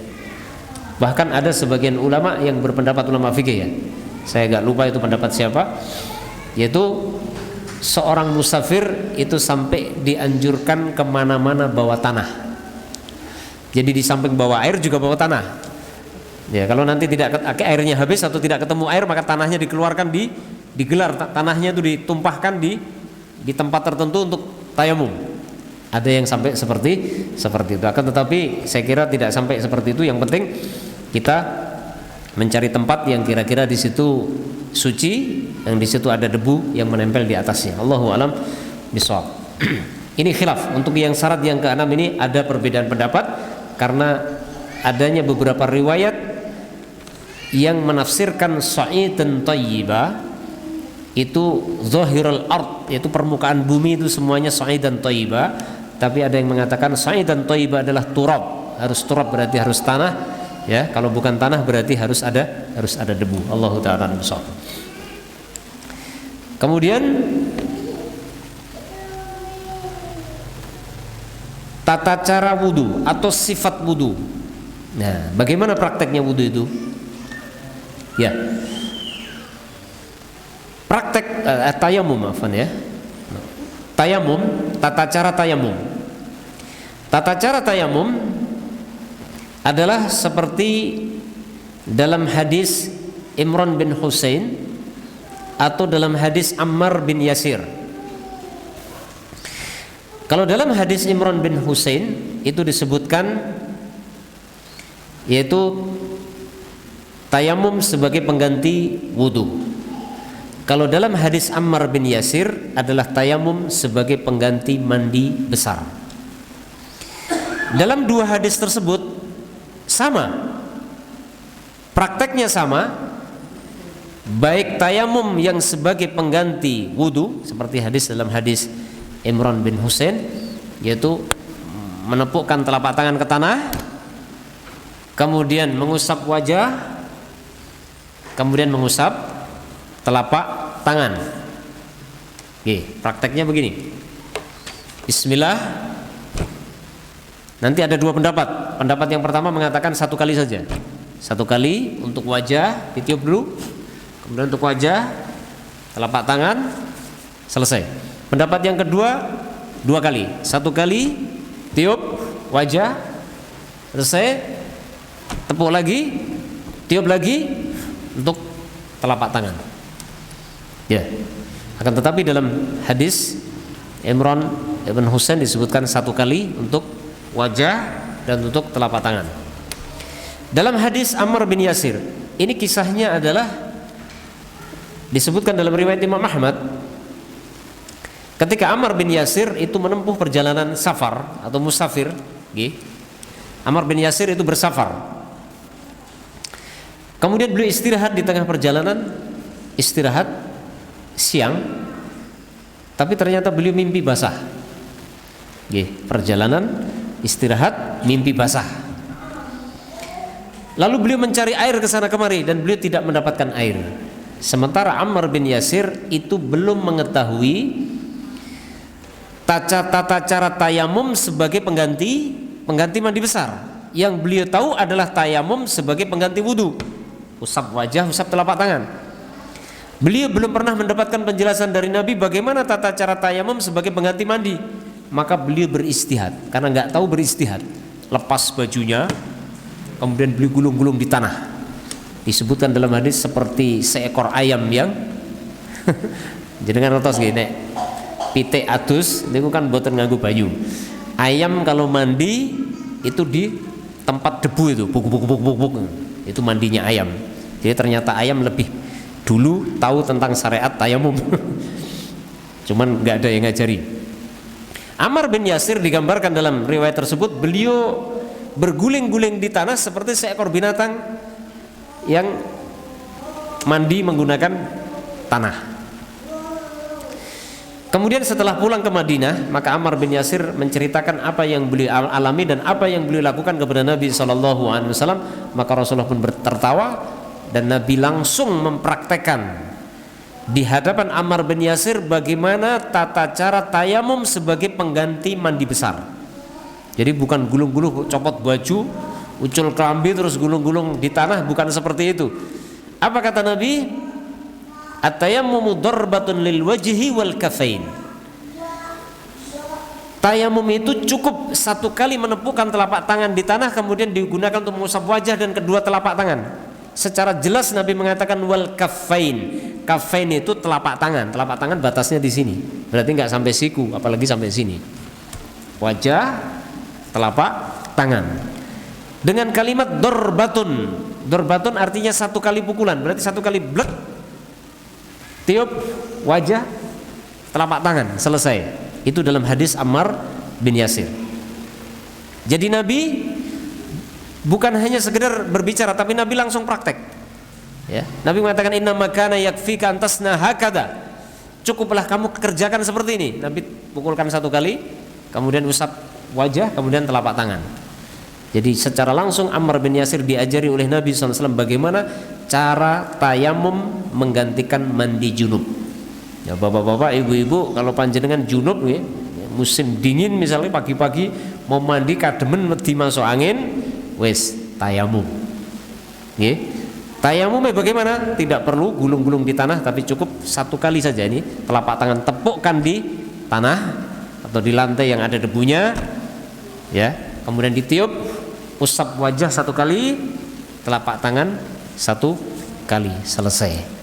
Bahkan ada sebagian ulama yang berpendapat, ulama fikih ya. Saya agak lupa itu pendapat siapa. Yaitu seorang musafir itu sampai dianjurkan kemana-mana bawa tanah. Jadi di samping bawa air juga bawa tanah. Ya, kalau nanti tidak airnya habis atau tidak ketemu air, maka tanahnya dikeluarkan, digelar tanahnya itu ditumpahkan di tempat tertentu untuk tayamum. Ada yang sampai seperti itu. Akan tetapi saya kira tidak sampai seperti itu. Yang penting kita mencari tempat yang kira-kira di situ suci, yang di situ ada debu yang menempel di atasnya. Allahu a'lam bishawab. Ini khilaf. Untuk yang syarat yang keenam ini ada perbedaan pendapat karena adanya beberapa riwayat yang menafsirkan sa'idan thayyiba itu zahirul ard, yaitu permukaan bumi itu semuanya sa'idan thayyiba. Tapi ada yang mengatakan sa'idan thayyiba adalah turab. Harus turab berarti harus tanah, ya. Kalau bukan tanah berarti harus ada debu. Allahu ta'ala bishawab. Kemudian tata cara wudu atau sifat wudu. Nah, bagaimana prakteknya wudu itu? Ya, praktek tayamum, maafkan ya. Tayamum, tata cara tayamum. Tata cara tayamum adalah seperti dalam hadis Imran bin Husain atau dalam hadis Ammar bin Yasir. Kalau dalam hadis Imran bin Husain itu disebutkan yaitu tayamum sebagai pengganti wudu. Kalau dalam hadis Ammar bin Yasir adalah tayamum sebagai pengganti mandi besar. Dalam dua hadis tersebut sama, prakteknya sama, baik tayamum yang sebagai pengganti wudu seperti hadis dalam hadis Imran bin Husain, yaitu menepukkan telapak tangan ke tanah, kemudian mengusap wajah, kemudian mengusap telapak tangan. Oke, prakteknya begini. Bismillah. Nanti ada dua pendapat. Pendapat yang pertama mengatakan satu kali saja. Satu kali untuk wajah ditiup dulu, kemudian untuk wajah, telapak tangan, selesai. Pendapat yang kedua dua kali. Satu kali tiup wajah, selesai. Tepuk lagi, tiup lagi untuk telapak tangan. Ya. Akan tetapi dalam hadis Imran bin Husain disebutkan satu kali untuk wajah dan untuk telapak tangan. Dalam hadis Ammar bin Yasir, ini kisahnya adalah disebutkan dalam riwayat Imam Ahmad. Ketika Ammar bin Yasir itu menempuh perjalanan safar atau musafir, Ammar bin Yasir itu bersafar. Kemudian beliau istirahat di tengah perjalanan, istirahat siang, tapi ternyata beliau mimpi basah. Perjalanan istirahat, mimpi basah. Lalu beliau mencari air ke sana kemari dan beliau tidak mendapatkan air. Sementara Ammar bin Yasir itu belum mengetahui tata cara tayamum sebagai pengganti mandi besar. Yang beliau tahu adalah tayamum sebagai pengganti wudu. Usap wajah, usap telapak tangan. Beliau belum pernah mendapatkan penjelasan dari Nabi bagaimana tata cara tayamum sebagai pengganti mandi. Maka beliau beristihad, karena nggak tahu beristihad. Lepas bajunya, kemudian beliau gulung-gulung di tanah. Disebutkan dalam hadis seperti seekor ayam yang jenengan ngertos gini, pitik adus niku kan boten nganggo banyu. Ayam kalau mandi itu di tempat debu itu, buk. Itu mandinya ayam. Jadi ternyata ayam lebih dulu tahu tentang syariat tayamum. Cuman nggak ada yang ngajari. Ammar bin Yasir digambarkan dalam riwayat tersebut, beliau berguling-guling di tanah seperti seekor binatang yang mandi menggunakan tanah. Kemudian setelah pulang ke Madinah, maka Ammar bin Yasir menceritakan apa yang beliau alami dan apa yang beliau lakukan kepada Nabi SAW. Maka Rasulullah pun tertawa, dan Nabi langsung mempraktekkan di hadapan Ammar bin Yasir bagaimana tata cara tayamum sebagai pengganti mandi besar. Jadi bukan gulung-gulung, copot baju, ucul kelambi terus gulung-gulung di tanah, bukan seperti itu. Apa kata Nabi? At-tayammumu darbatun lil wajhi wal kafain. Tayamum itu cukup satu kali menepukkan telapak tangan di tanah, kemudian digunakan untuk mengusap wajah dan kedua telapak tangan. Secara jelas Nabi mengatakan wal kafain. Kafain itu telapak tangan. Telapak tangan batasnya di sini. Berarti nggak sampai siku, apalagi sampai sini. Wajah, telapak tangan. Dengan kalimat dorbatun. Dorbatun artinya satu kali pukulan. Berarti satu kali blek, tiup wajah, telapak tangan, selesai. Itu dalam hadis Ammar bin Yasir. Jadi Nabi bukan hanya sekedar berbicara, tapi Nabi langsung praktek. Ya, Nabi mengatakan inna makana yakfika antasna hakada. Cukuplah kamu kerjakan seperti ini. Nabi pukulkan satu kali, kemudian usap wajah, kemudian telapak tangan. Jadi secara langsung Ammar bin Yasir diajari oleh Nabi SAW bagaimana cara tayamum menggantikan mandi junub. Ya, bapak-bapak, ibu-ibu, kalau panjenengan junub ya, musim dingin misalnya pagi-pagi mau mandi kademen wedi masuk angin, wes tayamum. Ya. Tayamumnya bagaimana? Tidak perlu gulung-gulung di tanah, tapi cukup satu kali saja ini telapak tangan tepukkan di tanah atau di lantai yang ada debunya, ya. Kemudian ditiup, usap wajah satu kali, telapak tangan satu kali, selesai.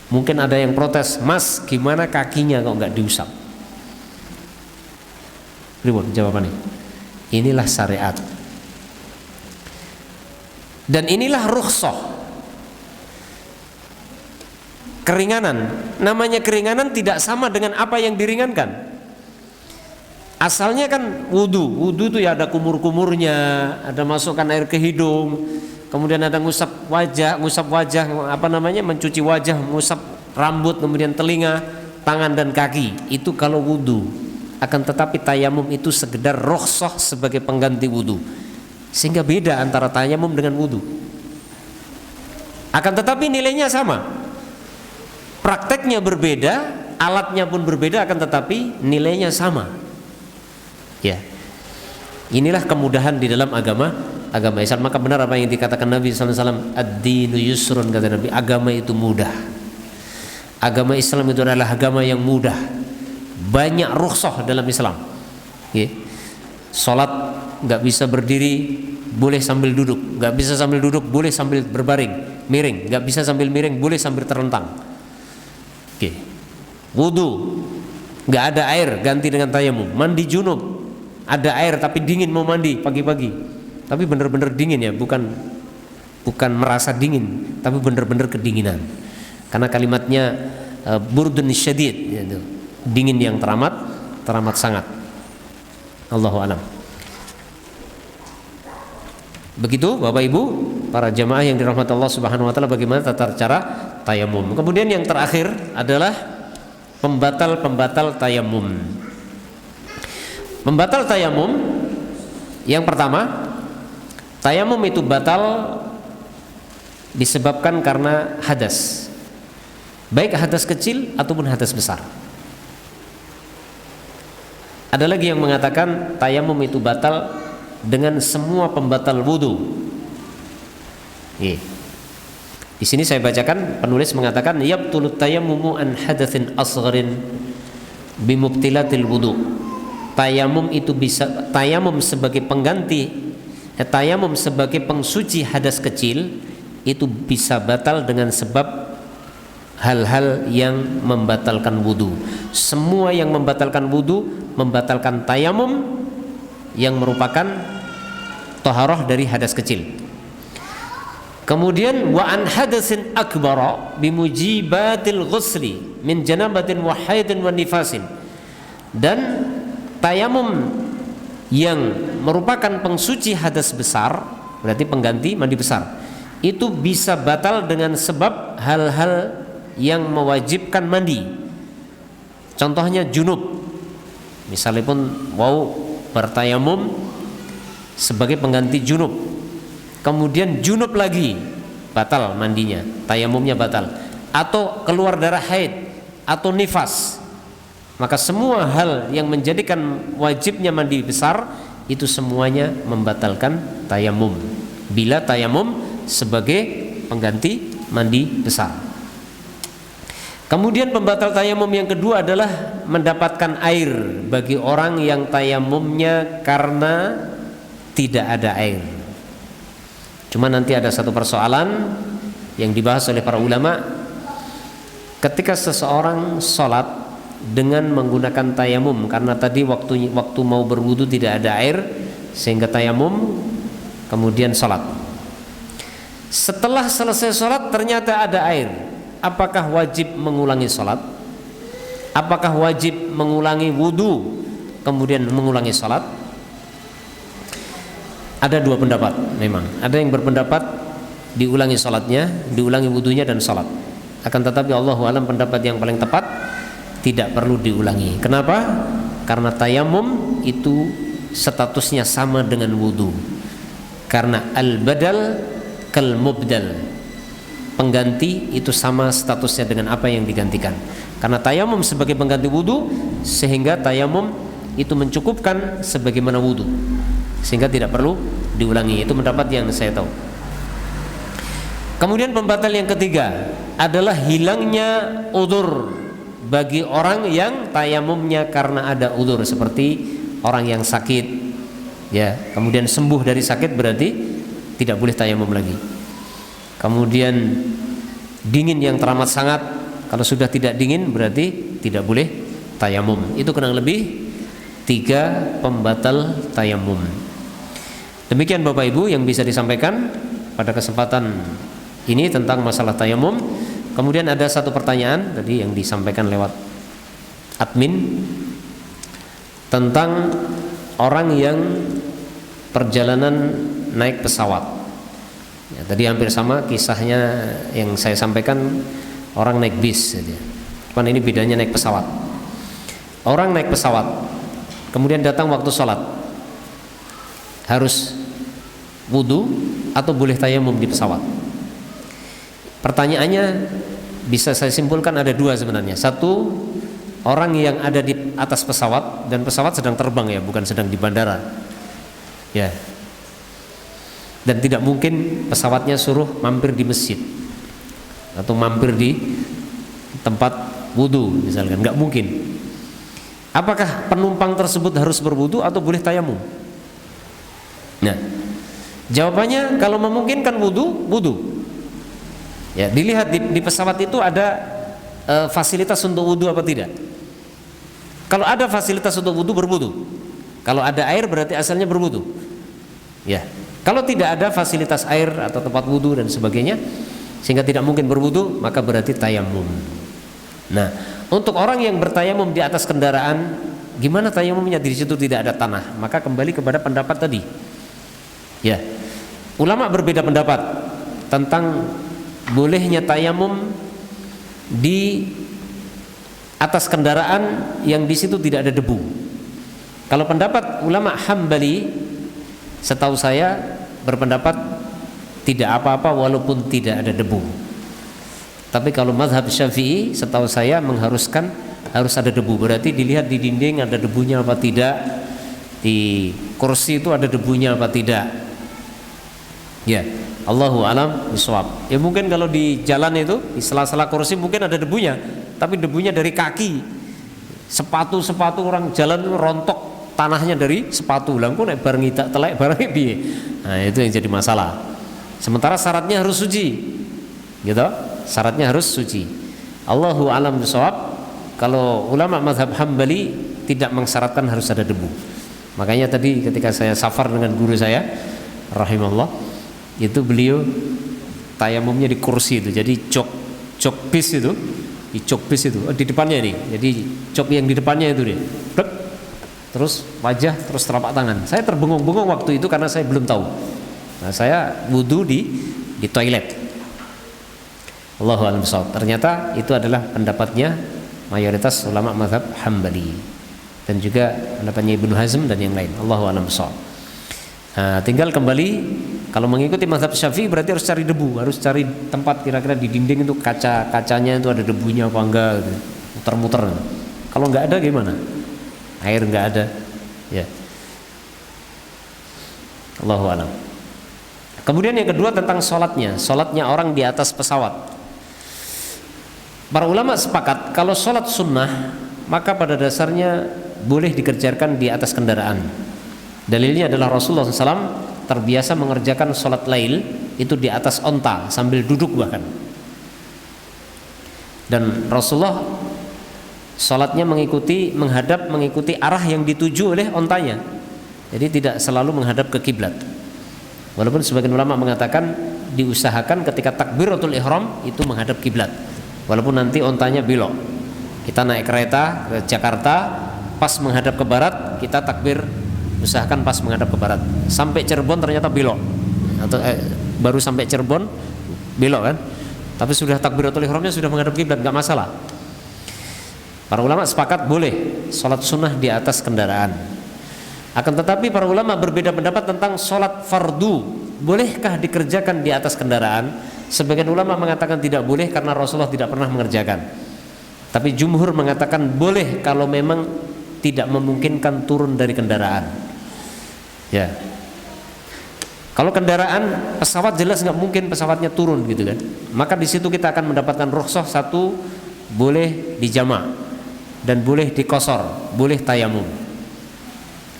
Mungkin ada yang protes, Mas, gimana kakinya kok nggak diusap? Ribut jawabannya. Inilah syariat. Dan inilah rukhsah. Keringanan. Namanya keringanan tidak sama dengan apa yang diringankan. Asalnya kan wudu. Wudu itu ya ada kumur-kumurnya, ada masukkan air ke hidung, kemudian ada ngusap wajah, mencuci wajah, ngusap rambut, kemudian telinga, tangan dan kaki. Itu kalau wudu. Akan tetapi tayamum itu sekedar rukhsah sebagai pengganti wudu. Sehingga beda antara tayamum dengan wudu. Akan tetapi nilainya sama. Prakteknya berbeda, alatnya pun berbeda, akan tetapi nilainya sama. Ya. Inilah kemudahan di dalam agama Islam. Maka benar apa yang dikatakan Nabi SAW, ad-dinu yusrun, kata Nabi, agama itu mudah. Agama Islam itu adalah agama yang mudah. Banyak rukhsah dalam Islam. Ya. Salat nggak bisa berdiri, boleh sambil duduk. Nggak bisa sambil duduk, boleh sambil berbaring, miring. Nggak bisa sambil miring, boleh sambil terlentang. Oke. Wudu nggak ada air, ganti dengan tayamum. Mandi junub ada air tapi dingin, mau mandi pagi-pagi, tapi benar-benar dingin ya, bukan merasa dingin, tapi benar-benar kedinginan. Karena kalimatnya burdun syadid, yaitu dingin yang teramat sangat. Allahu a'lam. Begitu Bapak Ibu, para jamaah yang dirahmati Allah Subhanahu wa taala, bagaimana tata cara tayamum. Kemudian yang terakhir adalah pembatal tayamum. Pembatal tayamum yang pertama, tayamum itu batal disebabkan karena hadas. Baik hadas kecil ataupun hadas besar. Ada lagi yang mengatakan tayamum itu batal dengan semua pembatal wudu. Di sini saya bacakan, penulis mengatakan yabtulut tayammumu an hadatsin asgharin bimubtilatil wudu. Tayamum itu bisa, tayamum sebagai pengganti, tayamum sebagai pengsuci hadas kecil itu bisa batal dengan sebab hal-hal yang membatalkan wudu. Semua yang membatalkan wudu membatalkan tayamum yang merupakan taharah dari hadas kecil. Kemudian wa an hadatsin akbara bimujibatil ghusli min janabatin wa haidin wa nifasin. Dan tayamum yang merupakan pengsuci hadas besar, berarti pengganti mandi besar, itu bisa batal dengan sebab hal-hal yang mewajibkan mandi. Contohnya junub. Misalnya pun mau bertayamum sebagai pengganti junub, kemudian junub lagi, batal mandinya, tayamumnya batal. Atau keluar darah haid atau nifas, maka semua hal yang menjadikan wajibnya mandi besar itu semuanya membatalkan tayamum, bila tayamum sebagai pengganti mandi besar. Kemudian pembatal tayamum yang kedua adalah mendapatkan air bagi orang yang tayamumnya karena tidak ada air. Cuma nanti ada satu persoalan yang dibahas oleh para ulama. Ketika seseorang sholat dengan menggunakan tayamum, karena tadi waktu mau berwudu tidak ada air sehingga tayamum, kemudian sholat. Setelah selesai sholat ternyata ada air, apakah wajib mengulangi sholat? Apakah wajib mengulangi wudu kemudian mengulangi sholat? Ada dua pendapat memang. Ada yang berpendapat diulangi sholatnya, diulangi wudunya dan sholat. Akan tetapi Allahu a'lam pendapat yang paling tepat tidak perlu diulangi. Kenapa? Karena tayamum itu statusnya sama dengan wudu. Karena al-badal kal mubdal, pengganti itu sama statusnya dengan apa yang digantikan. Karena tayamum sebagai pengganti wudu, sehingga tayamum itu mencukupkan sebagaimana wudu, sehingga tidak perlu diulangi. Itu pendapat yang saya tahu. Kemudian pembatal yang ketiga adalah hilangnya udzur bagi orang yang tayamumnya karena ada udzur, seperti orang yang sakit, ya, kemudian sembuh dari sakit berarti tidak boleh tayamum lagi. Kemudian dingin yang teramat sangat, kalau sudah tidak dingin berarti tidak boleh tayamum. Itu kurang lebih 3 pembatal tayamum. Demikian Bapak Ibu yang bisa disampaikan pada kesempatan ini tentang masalah tayamum. Kemudian ada satu pertanyaan tadi yang disampaikan lewat admin tentang orang yang perjalanan naik pesawat. Ya, tadi hampir sama kisahnya yang saya sampaikan, orang naik bis saja. Cuman ini bedanya naik pesawat. Orang naik pesawat, kemudian datang waktu sholat, harus wudu atau boleh tayamum di pesawat? Pertanyaannya bisa saya simpulkan ada 2 sebenarnya. Satu, orang yang ada di atas pesawat dan pesawat sedang terbang, ya, bukan sedang di bandara, ya. Dan tidak mungkin pesawatnya suruh mampir di masjid atau mampir di tempat wudu misalkan, nggak mungkin. Apakah penumpang tersebut harus berwudu atau boleh tayamum? Nah, jawabannya kalau memungkinkan wudu. Ya, dilihat di pesawat itu ada fasilitas untuk wudu apa tidak. Kalau ada fasilitas untuk wudu, berwudu. Kalau ada air berarti asalnya berwudu. Ya. Kalau tidak ada fasilitas air atau tempat wudu dan sebagainya sehingga tidak mungkin berwudu, maka berarti tayamum. Nah, untuk orang yang bertayamum di atas kendaraan, gimana tayamumnya? Di situ tidak ada tanah, maka kembali kepada pendapat tadi. Ya. Ulama berbeda pendapat tentang bolehnya tayamum di atas kendaraan yang di situ tidak ada debu. Kalau pendapat ulama Hambali, setahu saya berpendapat tidak apa-apa walaupun tidak ada debu. Tapi kalau mazhab Syafi'i, setahu saya mengharuskan harus ada debu. Berarti dilihat di dinding ada debunya apa tidak, di kursi itu ada debunya apa tidak. Ya, Allahu a'lam bishawab. Ya mungkin kalau di jalan itu di sela-sela kursi mungkin ada debunya, tapi debunya dari kaki. Sepatu orang jalan itu rontok tanahnya dari sepatu. Langku nek bareng tak telek bareng piye. Nah, itu yang jadi masalah. Sementara syaratnya harus suci. Gitu? Syaratnya harus suci. Allahu a'lam bishawab. Kalau ulama mazhab Hambali tidak mensyaratkan harus ada debu. Makanya tadi ketika saya safar dengan guru saya rahimahullah, itu beliau tayamumnya di kursi itu. Jadi jok bis itu, di jok bis itu di depannya nih. Jadi jok yang di depannya itu dia. Plek, terus wajah, terus telapak tangan. Saya terbengong-bengong waktu itu karena saya belum tahu. Nah, saya wudu di toilet. Allahu a'lam bishawab. Ternyata itu adalah pendapatnya mayoritas ulama mazhab Hambali dan juga pendapatnya Ibnu Hazm dan yang lain. Allahu a'lam bishawab. Nah, tinggal kembali Kalau mengikuti mazhab Syafi'i berarti harus cari debu, harus cari tempat kira-kira di dinding itu kacanya itu ada debunya apa enggak gitu. Muter-muter. Kalau nggak ada gimana? Air nggak ada, ya. Allahu a'lam. Kemudian yang kedua tentang sholatnya orang di atas pesawat. Para ulama sepakat kalau sholat sunnah maka pada dasarnya boleh dikerjakan di atas kendaraan. Dalilnya adalah Rasulullah SAW terbiasa mengerjakan sholat lail itu di atas onta sambil duduk bahkan. Dan Rasulullah sholatnya mengikuti arah yang dituju oleh ontanya. Jadi tidak selalu menghadap ke kiblat. Walaupun sebagian ulama mengatakan diusahakan ketika takbiratul ihram itu menghadap kiblat. Walaupun nanti ontanya belok. Kita naik kereta ke Jakarta pas menghadap ke barat, kita takbir usahakan pas menghadap ke barat. Sampai Cirebon ternyata belok. Atau baru sampai Cirebon belok kan? Tapi sudah takbiratul ihramnya sudah menghadap kiblat, enggak masalah. Para ulama sepakat boleh sholat sunnah di atas kendaraan. Akan tetapi para ulama berbeda pendapat tentang sholat fardu. Bolehkah dikerjakan di atas kendaraan? Sebagian ulama mengatakan tidak boleh karena Rasulullah tidak pernah mengerjakan. Tapi jumhur mengatakan boleh kalau memang tidak memungkinkan turun dari kendaraan. Ya. Kalau kendaraan pesawat jelas nggak mungkin pesawatnya turun gitu kan. Maka di situ kita akan mendapatkan rukhsah satu, boleh dijamak dan boleh dikosor, boleh tayamum.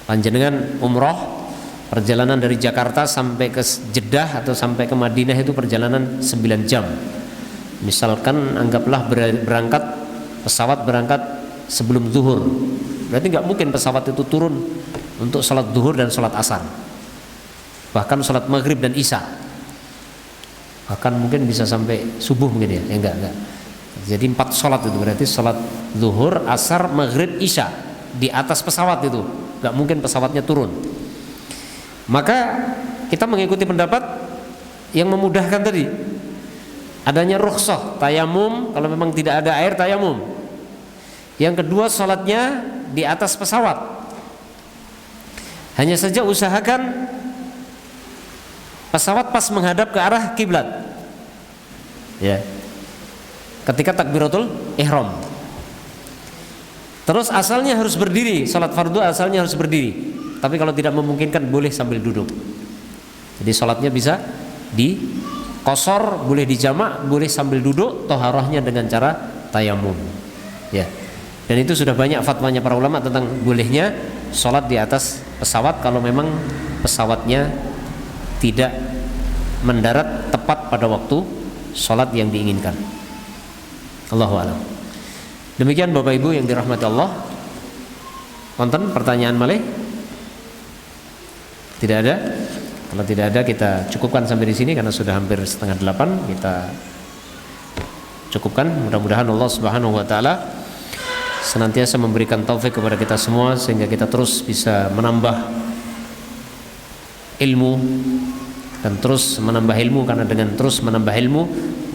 Panjenengan umroh perjalanan dari Jakarta sampai ke Jeddah atau sampai ke Madinah itu perjalanan 9 jam. Misalkan anggaplah pesawat berangkat sebelum zuhur. Berarti nggak mungkin pesawat itu turun untuk sholat zuhur dan sholat asar. Bahkan sholat maghrib dan isya. Bahkan mungkin bisa sampai subuh mungkin ya. Enggak. Jadi 4 sholat itu berarti sholat zuhur, asar, maghrib, isya di atas pesawat itu. Nggak mungkin pesawatnya turun. Maka kita mengikuti pendapat yang memudahkan tadi. Adanya rukhsah tayamum, kalau memang tidak ada air tayamum. Yang kedua sholatnya di atas pesawat. Hanya saja usahakan pesawat pas menghadap ke arah kiblat. Ya. Ketika takbiratul ihram. Terus asalnya harus berdiri, sholat fardu asalnya harus berdiri. Tapi kalau tidak memungkinkan boleh sambil duduk. Jadi sholatnya bisa dikosor, boleh dijamak, boleh sambil duduk, toharohnya dengan cara tayamum. Ya. Dan itu sudah banyak fatwanya para ulama tentang bolehnya sholat di atas pesawat kalau memang pesawatnya tidak mendarat tepat pada waktu sholat yang diinginkan. Allahu a'lam. Demikian Bapak Ibu yang dirahmati Allah. Wonten pertanyaan malih? Tidak ada. Kalau tidak ada kita cukupkan sampai di sini karena sudah hampir 7:30. Kita cukupkan. Mudah-mudahan Allah Subhanahu wa taala senantiasa memberikan taufik kepada kita semua sehingga kita terus bisa menambah ilmu dan terus menambah ilmu, karena dengan terus menambah ilmu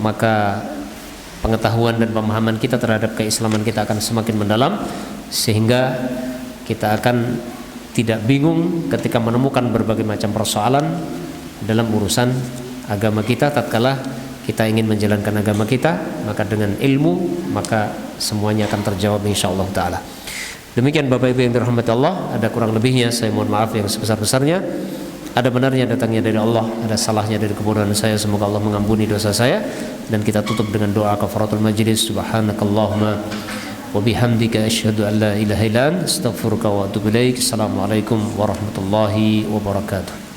maka pengetahuan dan pemahaman kita terhadap keislaman kita akan semakin mendalam sehingga kita akan tidak bingung ketika menemukan berbagai macam persoalan dalam urusan agama kita. Tatkala kita ingin menjalankan agama kita, maka dengan ilmu maka semuanya akan terjawab insyaallah taala. Demikian Bapak Ibu yang dirahmati Allah. Ada kurang lebihnya saya mohon maaf yang sebesar-besarnya. Ada benarnya datangnya dari Allah, ada salahnya dari kebodohan saya. Semoga Allah mengampuni dosa saya. Dan kita tutup dengan doa kafaratul majlis. Subhanakallahumma wa bihamdika asyhadu an la ilaha illa anta astaghfiruka wa atubu ilaik. Assalamualaikum warahmatullahi wabarakatuh.